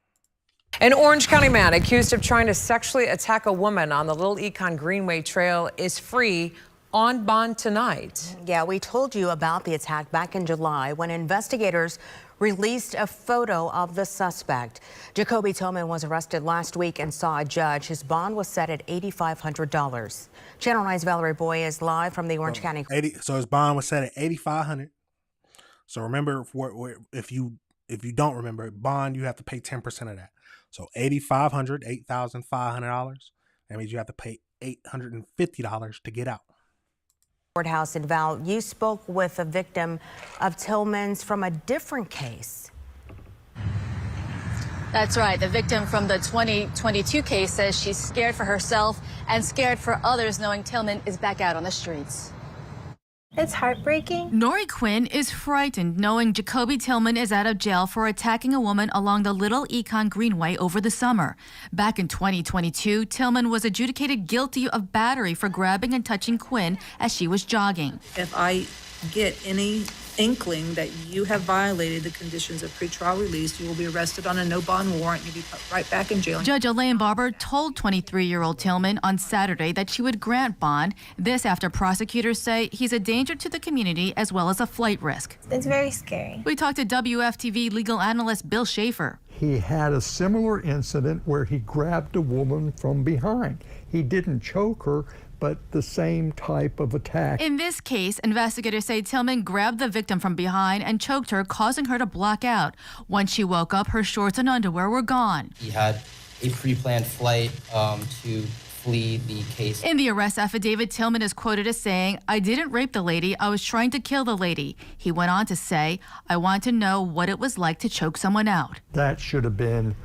An Orange County man accused of trying to sexually attack a woman on the Little Econ Greenway Trail is free on bond tonight. Yeah, we told you about the attack back in July when investigators released a photo of the suspect. Jacoby Tillman was arrested last week and saw a judge. His bond was set at $8,500. Channel 9's Valerie Boy is live from the Orange County. So his bond was set at $8,500. So remember, if you don't remember, bond, you have to pay 10% of that. So $8,500, $8,500. That means you have to pay $850 to get out. Courthouse. And Val, you spoke with a victim of Tillman's from a different case. That's right. The victim from the 2022 case says she's scared for herself and scared for others, knowing Tillman is back out on the streets. It's heartbreaking. Nori Quinn is frightened knowing Jacoby Tillman is out of jail for attacking a woman along the Little Econ Greenway over the summer. Back in 2022, Tillman was adjudicated guilty of battery for grabbing and touching Quinn as she was jogging. If I get any inkling that you have violated the conditions of pretrial release, you will be arrested on a no bond warrant. You'll be put right back in jail. Judge Elaine Barber told 23-year-old Tillman on Saturday that she would grant bond. This after prosecutors say he's a danger to the community as well as a flight risk. It's very scary. We talked to WFTV legal analyst Bill Schaefer. He had a similar incident where he grabbed a woman from behind. He didn't choke her, but the same type of attack. In this case, investigators say Tillman grabbed the victim from behind and choked her, causing her to black out. Once she woke up, her shorts and underwear were gone. He had a pre-planned flight to flee the case. In the arrest affidavit, Tillman is quoted as saying, "I didn't rape the lady, I was trying to kill the lady." He went on to say, "I want to know what it was like to choke someone out." That should have been.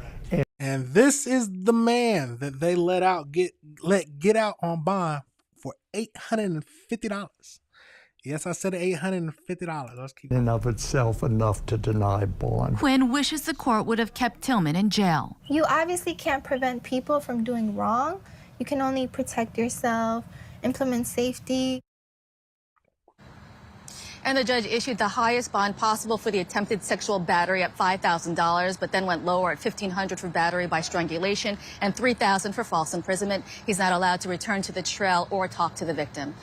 And this is the man that they let get out on bond for $850. Yes, I said $850. Let's keep in and of itself enough to deny bond. Quinn wishes the court would have kept Tillman in jail. You obviously can't prevent people from doing wrong. You can only protect yourself, implement safety. And the judge issued the highest bond possible for the attempted sexual battery at $5,000, but then went lower at $1,500 for battery by strangulation and $3,000 for false imprisonment. He's not allowed to return to the trail or talk to the victim.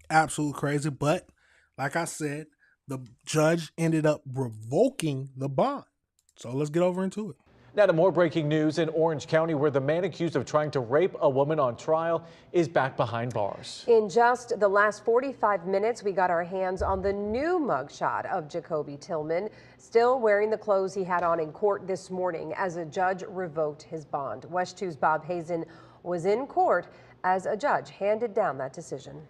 Absolutely crazy, but like I said, the judge ended up revoking the bond. So let's get over into it. Now to more breaking news in Orange County, where the man accused of trying to rape a woman on trial is back behind bars. In just the last 45 minutes, we got our hands on the new mugshot of Jacoby Tillman, still wearing the clothes he had on in court this morning as a judge revoked his bond. West 2's Bob Hazen was in court as a judge handed down that decision.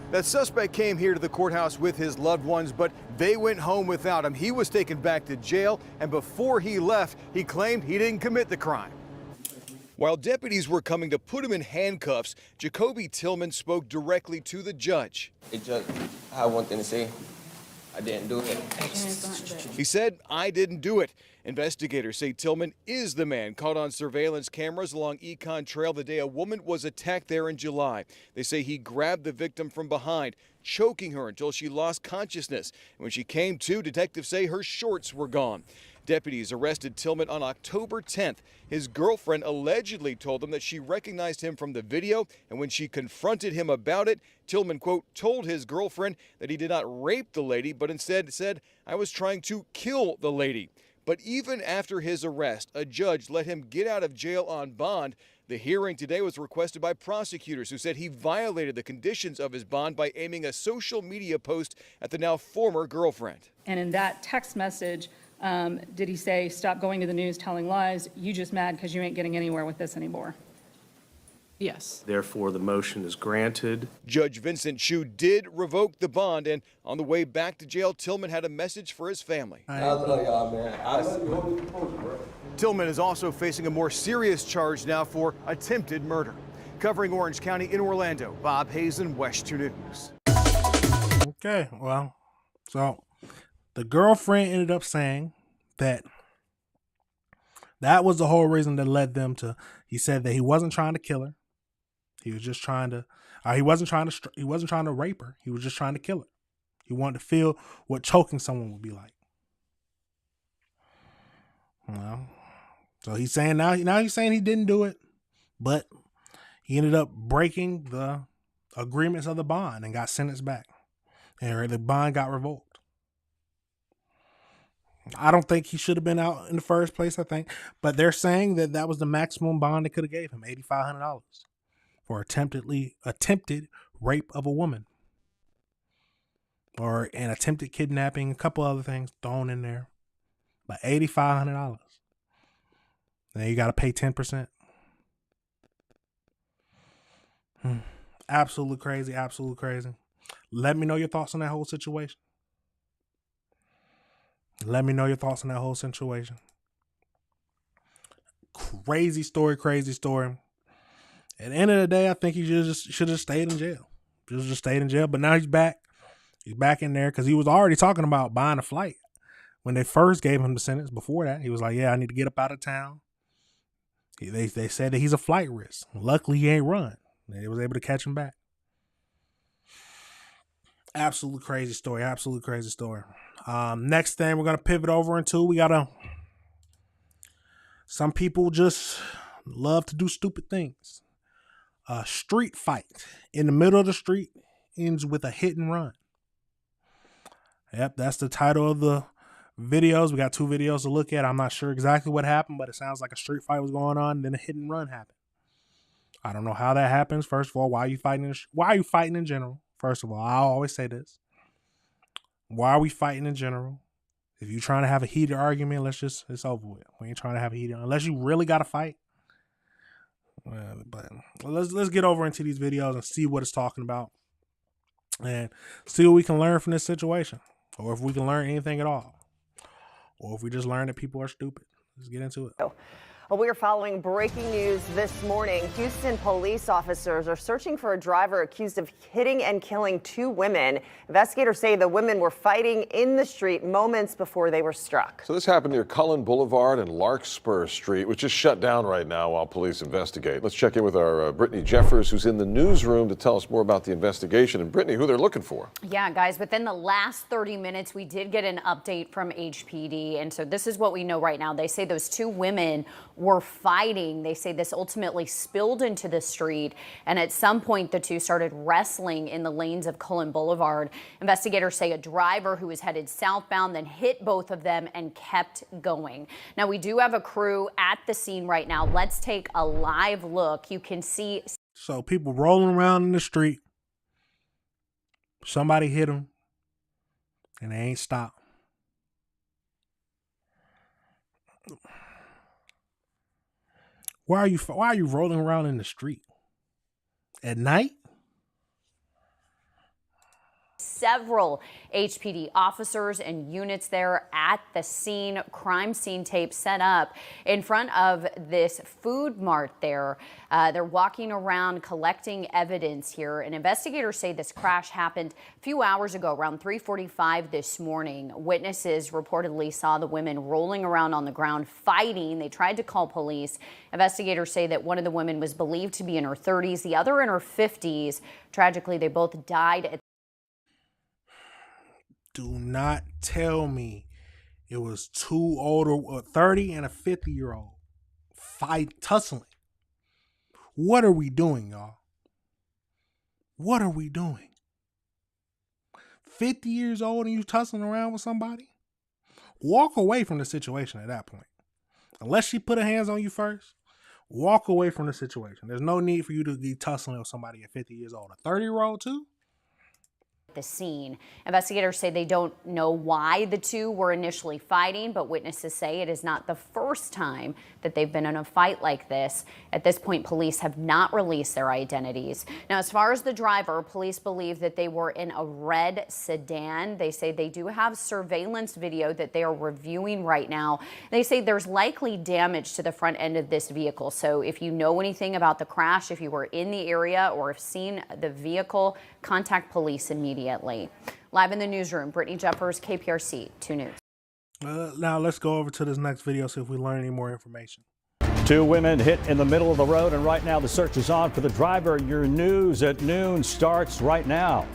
That suspect came here to the courthouse with his loved ones, but they went home without him. He was taken back to jail, and before he left, he claimed he didn't commit the crime. While deputies were coming to put him in handcuffs, Jacoby Tillman spoke directly to the judge. Hey, Judge, I have one thing to say. I didn't do it. He said, "I didn't do it." Investigators say Tillman is the man caught on surveillance cameras along Econ Trail the day a woman was attacked there in July. They say he grabbed the victim from behind, choking her until she lost consciousness. And when she came to, detectives say her shorts were gone. Deputies arrested Tillman on October 10th. His girlfriend allegedly told them that she recognized him from the video, and when she confronted him about it, Tillman, quote, told his girlfriend that he did not rape the lady, but instead said, "I was trying to kill the lady." But even after his arrest, a judge let him get out of jail on bond. The hearing today was requested by prosecutors who said he violated the conditions of his bond by aiming a social media post at the now former girlfriend. And in that text message, did he say, "Stop going to the news telling lies, you just mad because you ain't getting anywhere with this anymore"? Yes. Therefore, the motion is granted. Judge Vincent Chu did revoke the bond, and on the way back to jail, Tillman had a message for his family. I love y'all, man. Tillman is also facing a more serious charge now for attempted murder. Covering Orange County in Orlando, Bob Hazen, West 2 News. Okay, well, so the girlfriend ended up saying that was the whole reason that led them to, he said that he wasn't trying to kill her. He was just trying to, he wasn't trying to rape her. He was just trying to kill her. He wanted to feel what choking someone would be like. Well, so he's saying now he's saying he didn't do it, but he ended up breaking the agreements of the bond and got sentenced back. And the bond got revoked. I don't think he should have been out in the first place, I think. But they're saying that was the maximum bond they could have gave him, $8,500 for attempted rape of a woman. Or an attempted kidnapping, a couple other things thrown in there. But $8,500. Then you got to pay 10%. Absolutely crazy, absolutely crazy. Let me know your thoughts on that whole situation. Let me know your thoughts on that whole situation. Crazy story, crazy story. At the end of the day, I think he should have stayed in jail. Just stayed in jail. But now he's back. He's back in there because he was already talking about buying a flight. When they first gave him the sentence, before that, he was like, yeah, I need to get up out of town. They said that he's a flight risk. Luckily, he ain't run. They was able to catch him back. Absolutely crazy story. Absolutely crazy story. Next thing we're going to pivot over into, some people just love to do stupid things. A street fight in the middle of the street ends with a hit and run. Yep, that's the title of the videos. We got 2 videos to look at. I'm not sure exactly what happened, but it sounds like a street fight was going on, and then a hit and run happened. I don't know how that happens. First of all, why are you fighting? Why are you fighting in general? First of all, I always say this. Why are we fighting in general? If you're trying to have a heated argument, it's over with. We ain't trying to have a heated, unless you really got to fight. But let's get over into these videos and see what it's talking about, and see what we can learn from this situation, or if we can learn anything at all, or if we just learn that people are stupid. Let's get into it. Well, we are following breaking news this morning. Houston police officers are searching for a driver accused of hitting and killing 2 women. Investigators say the women were fighting in the street moments before they were struck. So this happened near Cullen Boulevard and Larkspur Street, which is shut down right now while police investigate. Let's check in with our Brittany Jeffers, who's in the newsroom, to tell us more about the investigation. And Brittany, who they're looking for. Yeah, guys, within the last 30 minutes, we did get an update from HPD. And so this is what we know right now. They say those 2 women were fighting. They say this ultimately spilled into the street, and at some point the 2 started wrestling in the lanes of Cullen Boulevard. Investigators say a driver who was headed southbound then hit both of them and kept going. Now, we do have a crew at the scene right now. Let's take a live look. You can see. So people rolling around in the street. Somebody hit them, and they ain't stopped. Why are you rolling around in the street at night? Several HPD officers and units there at the scene. Crime scene tape set up in front of this food mart there. They're walking around collecting evidence here. And investigators say this crash happened a few hours ago, around 3:45 this morning. Witnesses reportedly saw the women rolling around on the ground fighting. They tried to call police. Investigators say that one of the women was believed to be in her 30s, the other in her 50s. Tragically, they both died at. Do not tell me it was 2 older, a 30 and a 50-year-old tussling. What are we doing, y'all? What are we doing? 50 years old and you tussling around with somebody? Walk away from the situation at that point. Unless she put her hands on you first, walk away from the situation. There's no need for you to be tussling with somebody at 50 years old. A 30-year-old too? The scene. Investigators say they don't know why the 2 were initially fighting, but witnesses say it is not the first time that they've been in a fight like this. At this point, police have not released their identities. Now, as far as the driver, police believe that they were in a red sedan. They say they do have surveillance video that they are reviewing right now. They say there's likely damage to the front end of this vehicle. So if you know anything about the crash, if you were in the area or have seen the vehicle, contact police immediately. Live in the newsroom, Brittany Jeffers, KPRC 2 News. Now let's go over to this next video, see if we learn any more information. 2 women hit in the middle of the road, and right now the search is on for the driver. Your news at noon starts right now.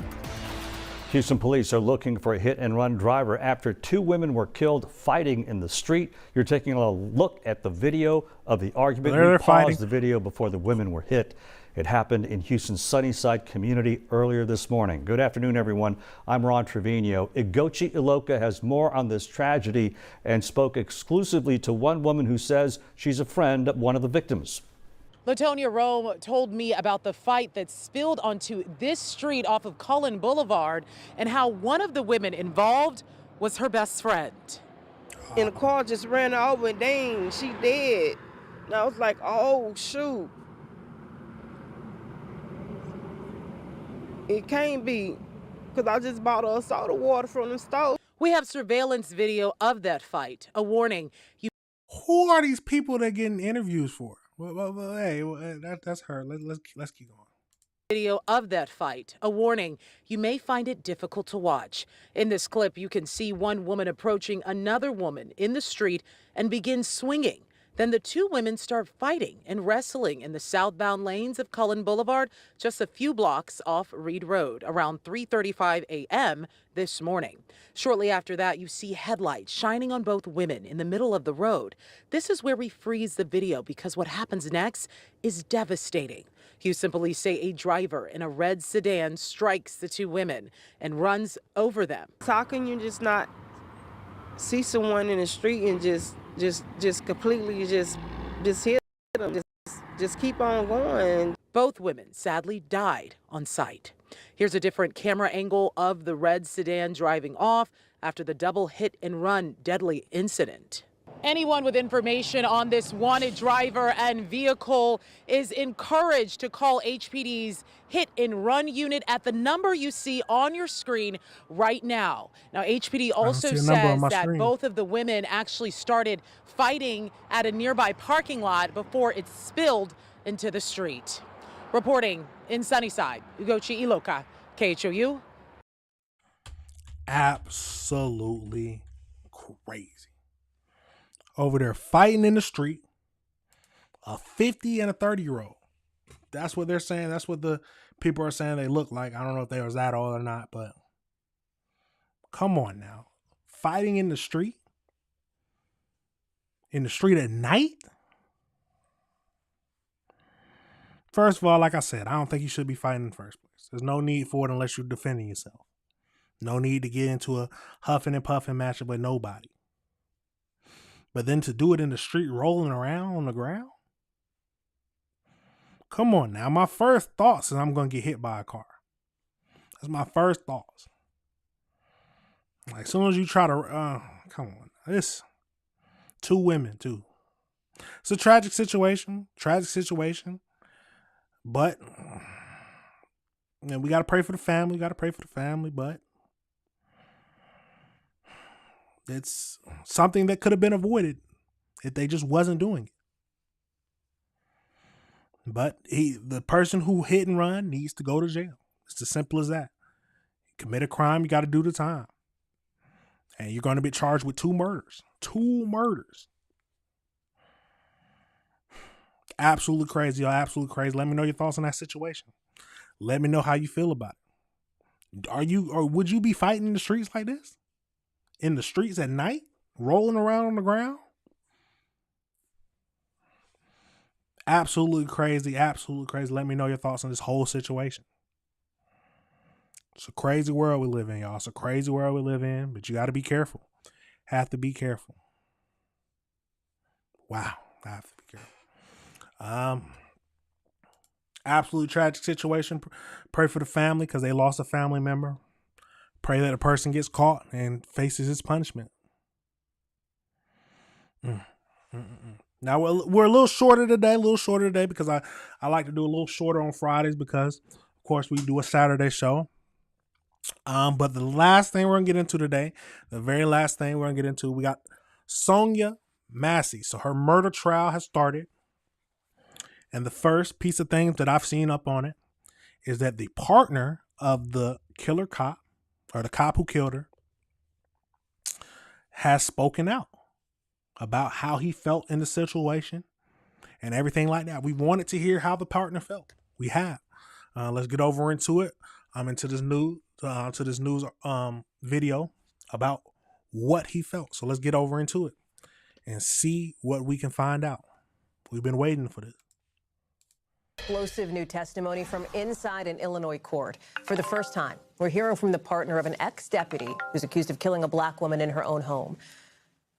Houston police are looking for a hit-and-run driver after 2 women were killed fighting in the street. You're taking a look at the video of the argument. We paused the video before the women were hit. It happened in Houston's Sunnyside community earlier this morning. Good afternoon, everyone. I'm Ron Trevino. Igochi Iloka has more on this tragedy and spoke exclusively to one woman who says she's a friend of one of the victims. LaTonia Rome told me about the fight that spilled onto this street off of Cullen Boulevard and how one of the women involved was her best friend. And the car just ran over and dang, she dead. And I was like, oh, shoot. It can't be, because I just bought her soda water from the store. We have surveillance video of that fight. A warning. Who are these people that getting interviews for? Hey, that's her. Let's keep going. Video of that fight. A warning. You may find it difficult to watch. In this clip, you can see one woman approaching another woman in the street and begin swinging. Then the 2 women start fighting and wrestling in the southbound lanes of Cullen Boulevard, just a few blocks off Reed Road, around 3:35 a.m. this morning. Shortly after that, you see headlights shining on both women in the middle of the road. This is where we freeze the video because what happens next is devastating. Houston police say a driver in a red sedan strikes the 2 women and runs over them. How can you just not see someone in the street and just completely just hit them, just keep on going? Both women sadly died on site. Here's a different camera angle of the red sedan driving off after the double hit and run deadly incident. Anyone with information on this wanted driver and vehicle is encouraged to call HPD's Hit and Run unit at the number you see on your screen right now. Now, HPD also says that both of the women actually started fighting at a nearby parking lot before it spilled into the street. Reporting in Sunnyside, Ugochi Iloka, KHOU. Absolutely crazy. Over there fighting in the street, a 50 and a 30-year-old. That's what they're saying. That's what the people are saying they look like. I don't know if they was that old or not, but come on now. Fighting in the street? In the street at night? First of all, like I said, I don't think you should be fighting in the first place. There's no need for it unless you're defending yourself. No need to get into a huffing and puffing matchup with nobody. But then to do it in the street rolling around on the ground? Come on now. My first thoughts is I'm going to get hit by a car. That's my first thoughts. Like, as soon as you try to, come on. This, two women too. It's a tragic situation. But, we got to pray for the family. But it's something that could have been avoided if they just wasn't doing it. But the person who hit and run needs to go to jail. It's as simple as that. You commit a crime, you got to do the time. And you're going to be charged with 2 murders. 2 murders. Absolutely crazy. Absolutely crazy. Let me know your thoughts on that situation. Let me know how you feel about it. Would you be fighting in the streets like this? In the streets at night? Rolling around on the ground? Absolutely crazy. Let me know your thoughts on this whole situation. It's a crazy world we live in, y'all. It's a crazy world we live in, but you got to be careful. Have to be careful. Wow. I have to be careful. Absolutely tragic situation. Pray for the family because they lost a family member. Pray that a person gets caught and faces his punishment. Now, we're a little shorter today because I like to do a little shorter on Fridays because, of course, we do a Saturday show. But the last thing we're going to get into today, the very last thing we're going to get into, we got Sonya Massey. So her murder trial has started. And the first piece of things that I've seen up on it is that the partner of the killer cop, or the cop who killed her, has spoken out about how he felt in the situation and everything like that. We wanted to hear how the partner felt. We have. Let's get over into it. Into this news video about what he felt. So let's get over into it and see what we can find out. We've been waiting for this. Explosive new testimony from inside an Illinois court. For the first time, we're hearing from the partner of an ex-deputy who's accused of killing a black woman in her own home.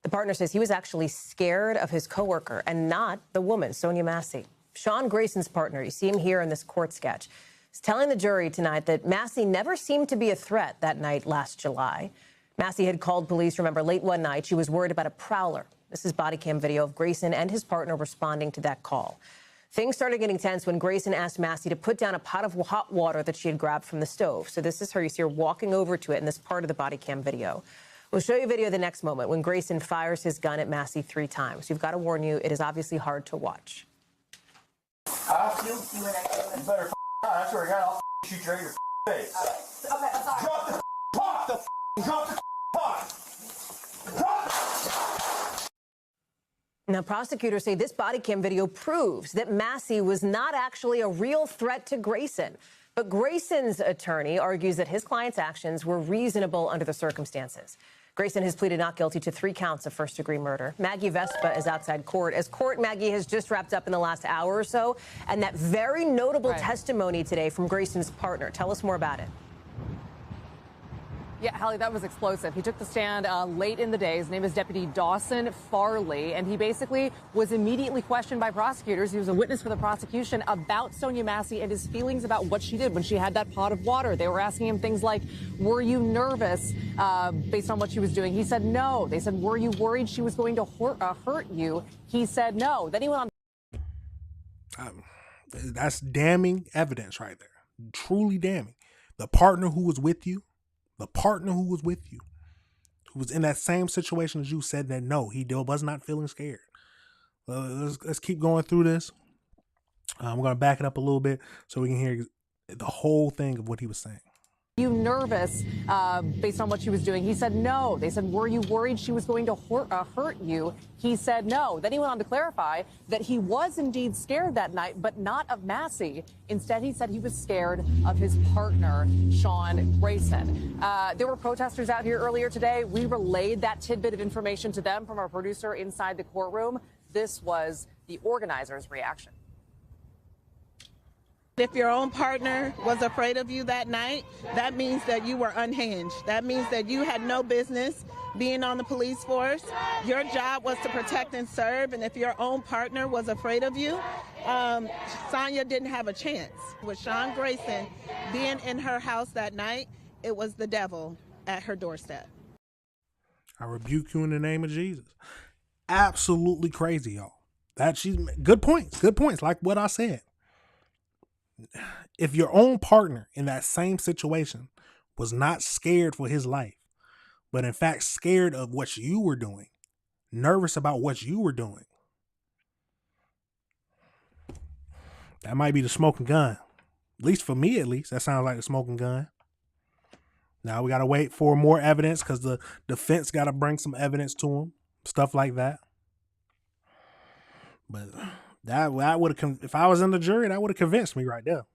The partner says he was actually scared of his coworker and not the woman, Sonya Massey. Sean Grayson's partner, you see him here in this court sketch, is telling the jury tonight that Massey never seemed to be a threat that night last July. Massey had called police, remember, late one night. She was worried about a prowler. This is body cam video of Grayson and his partner responding to that call. Things started getting tense when Grayson asked Massey to put down a pot of hot water that she had grabbed from the stove. So this is her. You see her walking over to it in this part of the body cam video. We'll show you a video the next moment when Grayson fires his gun at Massey 3 times. We've got to warn you, it is obviously hard to watch. You better I swear to God, I'll shoot you right in your face. Okay, I'm sorry. Drop the pot! Drop the pot! Now, prosecutors say this body cam video proves that Massey was not actually a real threat to Grayson. But Grayson's attorney argues that his client's actions were reasonable under the circumstances. Grayson has pleaded not guilty to 3 counts of first-degree murder. Maggie Vespa is outside court. As court, Maggie, has just wrapped up in the last hour or so. And that very notable testimony today from Grayson's partner. Tell us more about it. Yeah, Hallie, that was explosive. He took the stand late in the day. His name is Deputy Dawson Farley, and he basically was immediately questioned by prosecutors. He was a witness for the prosecution about Sonya Massey and his feelings about what she did when she had that pot of water. They were asking him things like, were you nervous based on what she was doing? He said no. They said, were you worried she was going to hurt you? He said no. Then he went on. That's damning evidence right there. Truly damning. The partner who was with you, who was in that same situation as you, said that no, he was not feeling scared. Let's keep going through this. I'm going to back it up a little bit so we can hear the whole thing of what he was saying. You nervous based on what she was doing? He said no. They said, were you worried she was going to hurt you? He said no. Then he went on to clarify that he was indeed scared that night, but not of Massey. Instead, he said he was scared of his partner, Sean Grayson. There were protesters out here earlier today. We relayed that tidbit of information to them from our producer inside the courtroom. This was the organizers' reaction. If your own partner was afraid of you that night, that means that you were unhinged. That means that you had no business being on the police force. Your job was to protect and serve, and if your own partner was afraid of you, Sonya didn't have a chance. With Sean Grayson being in her house that night, it was the devil at her doorstep. I rebuke you in the name of Jesus. Absolutely crazy, y'all. She's good points, like what I said. If your own partner in that same situation was not scared for his life, but in fact scared of what you were doing, nervous about what you were doing, that might be the smoking gun. At least for me, that sounds like the smoking gun. Now we got to wait for more evidence because the defense got to bring some evidence to him, stuff like that. But that would have, if I was in the jury, that would have convinced me right there.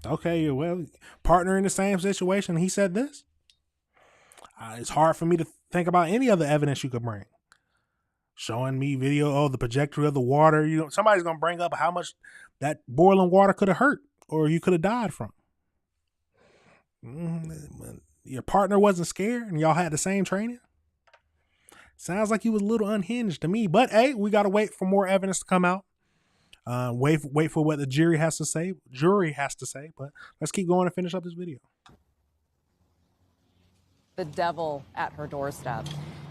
Okay, well, partner in the same situation, he said this. It's hard for me to think about any other evidence you could bring. Showing me video of the trajectory of the water. Somebody's gonna bring up how much that boiling water could have hurt or you could have died from. Your partner wasn't scared and y'all had the same training. Sounds like he was a little unhinged to me. But hey, we gotta wait for more evidence to come out. Wait for what the jury has to say. But let's keep going and finish up this video. The devil at her doorstep.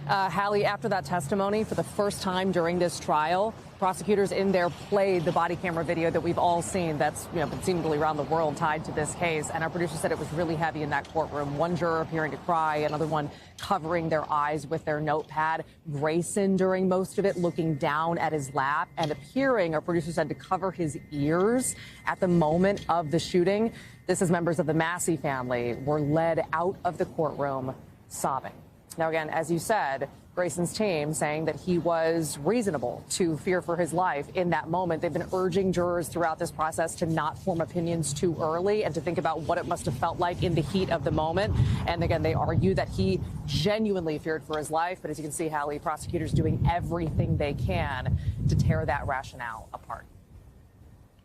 Hallie, after that testimony, for the first time during this trial, prosecutors in there played the body camera video that we've all seen that's been seemingly around the world tied to this case. And our producer said it was really heavy in that courtroom. One juror appearing to cry, another one covering their eyes with their notepad. Grayson, during most of it, looking down at his lap and appearing, our producer said, to cover his ears at the moment of the shooting. This is members of the Massey family were led out of the courtroom sobbing. Now, again, as you said, Grayson's team saying that he was reasonable to fear for his life in that moment. They've been urging jurors throughout this process to not form opinions too early and to think about what it must have felt like in the heat of the moment. And again, they argue that he genuinely feared for his life. But as you can see, Hallie, prosecutors doing everything they can to tear that rationale apart.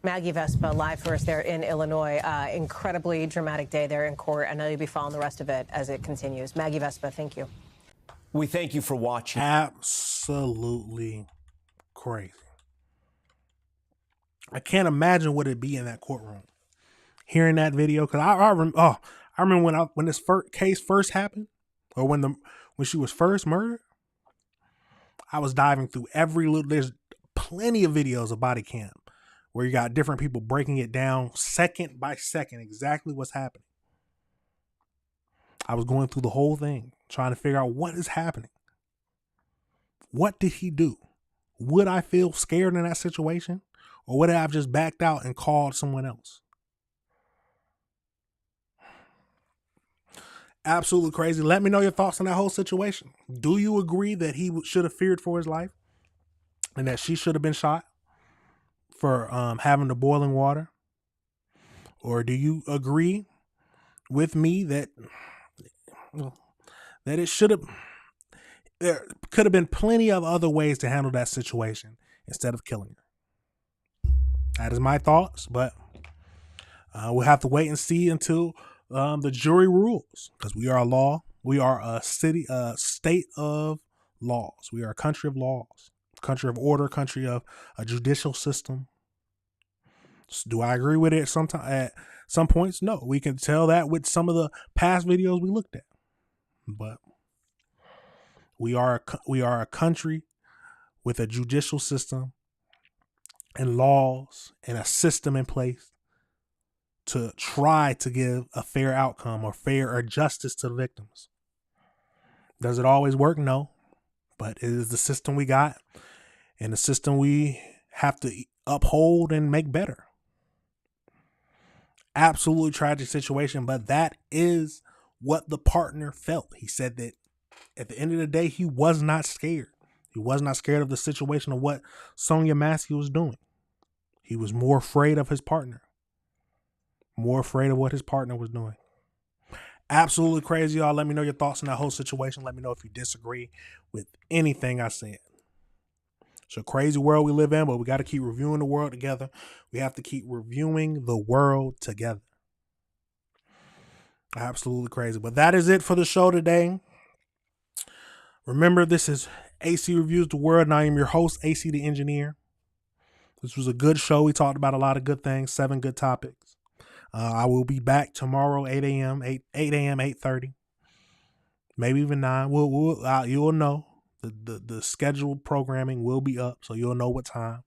Maggie Vespa live for us there in Illinois. Incredibly dramatic day there in court. I know you'll be following the rest of it as it continues. Maggie Vespa, thank you. We thank you for watching. Absolutely crazy. I can't imagine what it'd be in that courtroom. Hearing that video, because I remember when this case first happened, or when she was first murdered. I was diving through there's plenty of videos of body cam where you got different people breaking it down second by second, exactly what's happening. I was going through the whole thing, trying to figure out what is happening. What did he do? Would I feel scared in that situation? Or would I have just backed out and called someone else? Absolutely crazy. Let me know your thoughts on that whole situation. Do you agree that he should have feared for his life and that she should have been shot for having the boiling water? Or do you agree with me that it should have, there could have been plenty of other ways to handle that situation instead of killing her? That is my thoughts, but we'll have to wait and see until the jury rules, because we are a law. We are a state of laws. We are a country of laws, country of order, country of a judicial system. Do I agree with it at some points? No. We can tell that with some of the past videos we looked at. But we are a country with a judicial system and laws and a system in place to try to give a fair outcome or fair or justice to the victims. Does it always work? No. But it is the system we got and the system we have to uphold and make better. Absolutely tragic situation, but that is what the partner felt. He said that at the end of the day, he was not scared. He was not scared of the situation of what Sonya Massey was doing. He was more afraid of his partner. More afraid of what his partner was doing. Absolutely crazy, y'all. Let me know your thoughts on that whole situation. Let me know if you disagree with anything I said. It's a crazy world we live in, but we got to keep reviewing the world together. We have to keep reviewing the world together. Absolutely crazy. But that is it for the show today. Remember, this is AC Reviews the World, and I am your host, AC the Engineer. This was a good show. We talked about a lot of good things, 7 good topics. I will be back tomorrow, 8 a.m., 8:30, maybe even 9. You will know. The scheduled programming will be up, so you'll know what time.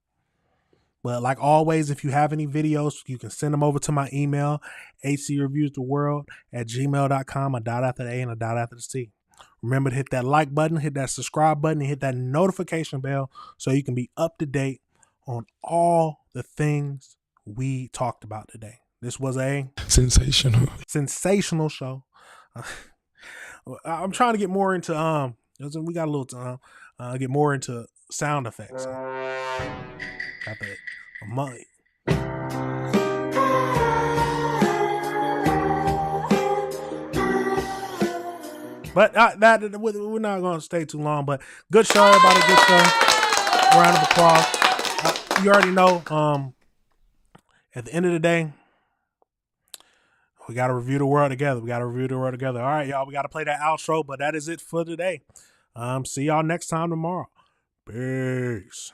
But like always, if you have any videos, you can send them over to my email, acreviewstheworld@gmail.com, a dot after the A and a dot after the C. Remember to hit that like button, hit that subscribe button, and hit that notification bell so you can be up to date on all the things we talked about today. This was a sensational show. I'm trying to get more into we got a little time. Get more into sound effects. Got the money. But we're not going to stay too long. But good show, everybody. Good show. Round of applause. You already know. At the end of the day, we got to review the world together. All right, y'all. We got to play that outro. But that is it for today. See y'all next time tomorrow. Peace.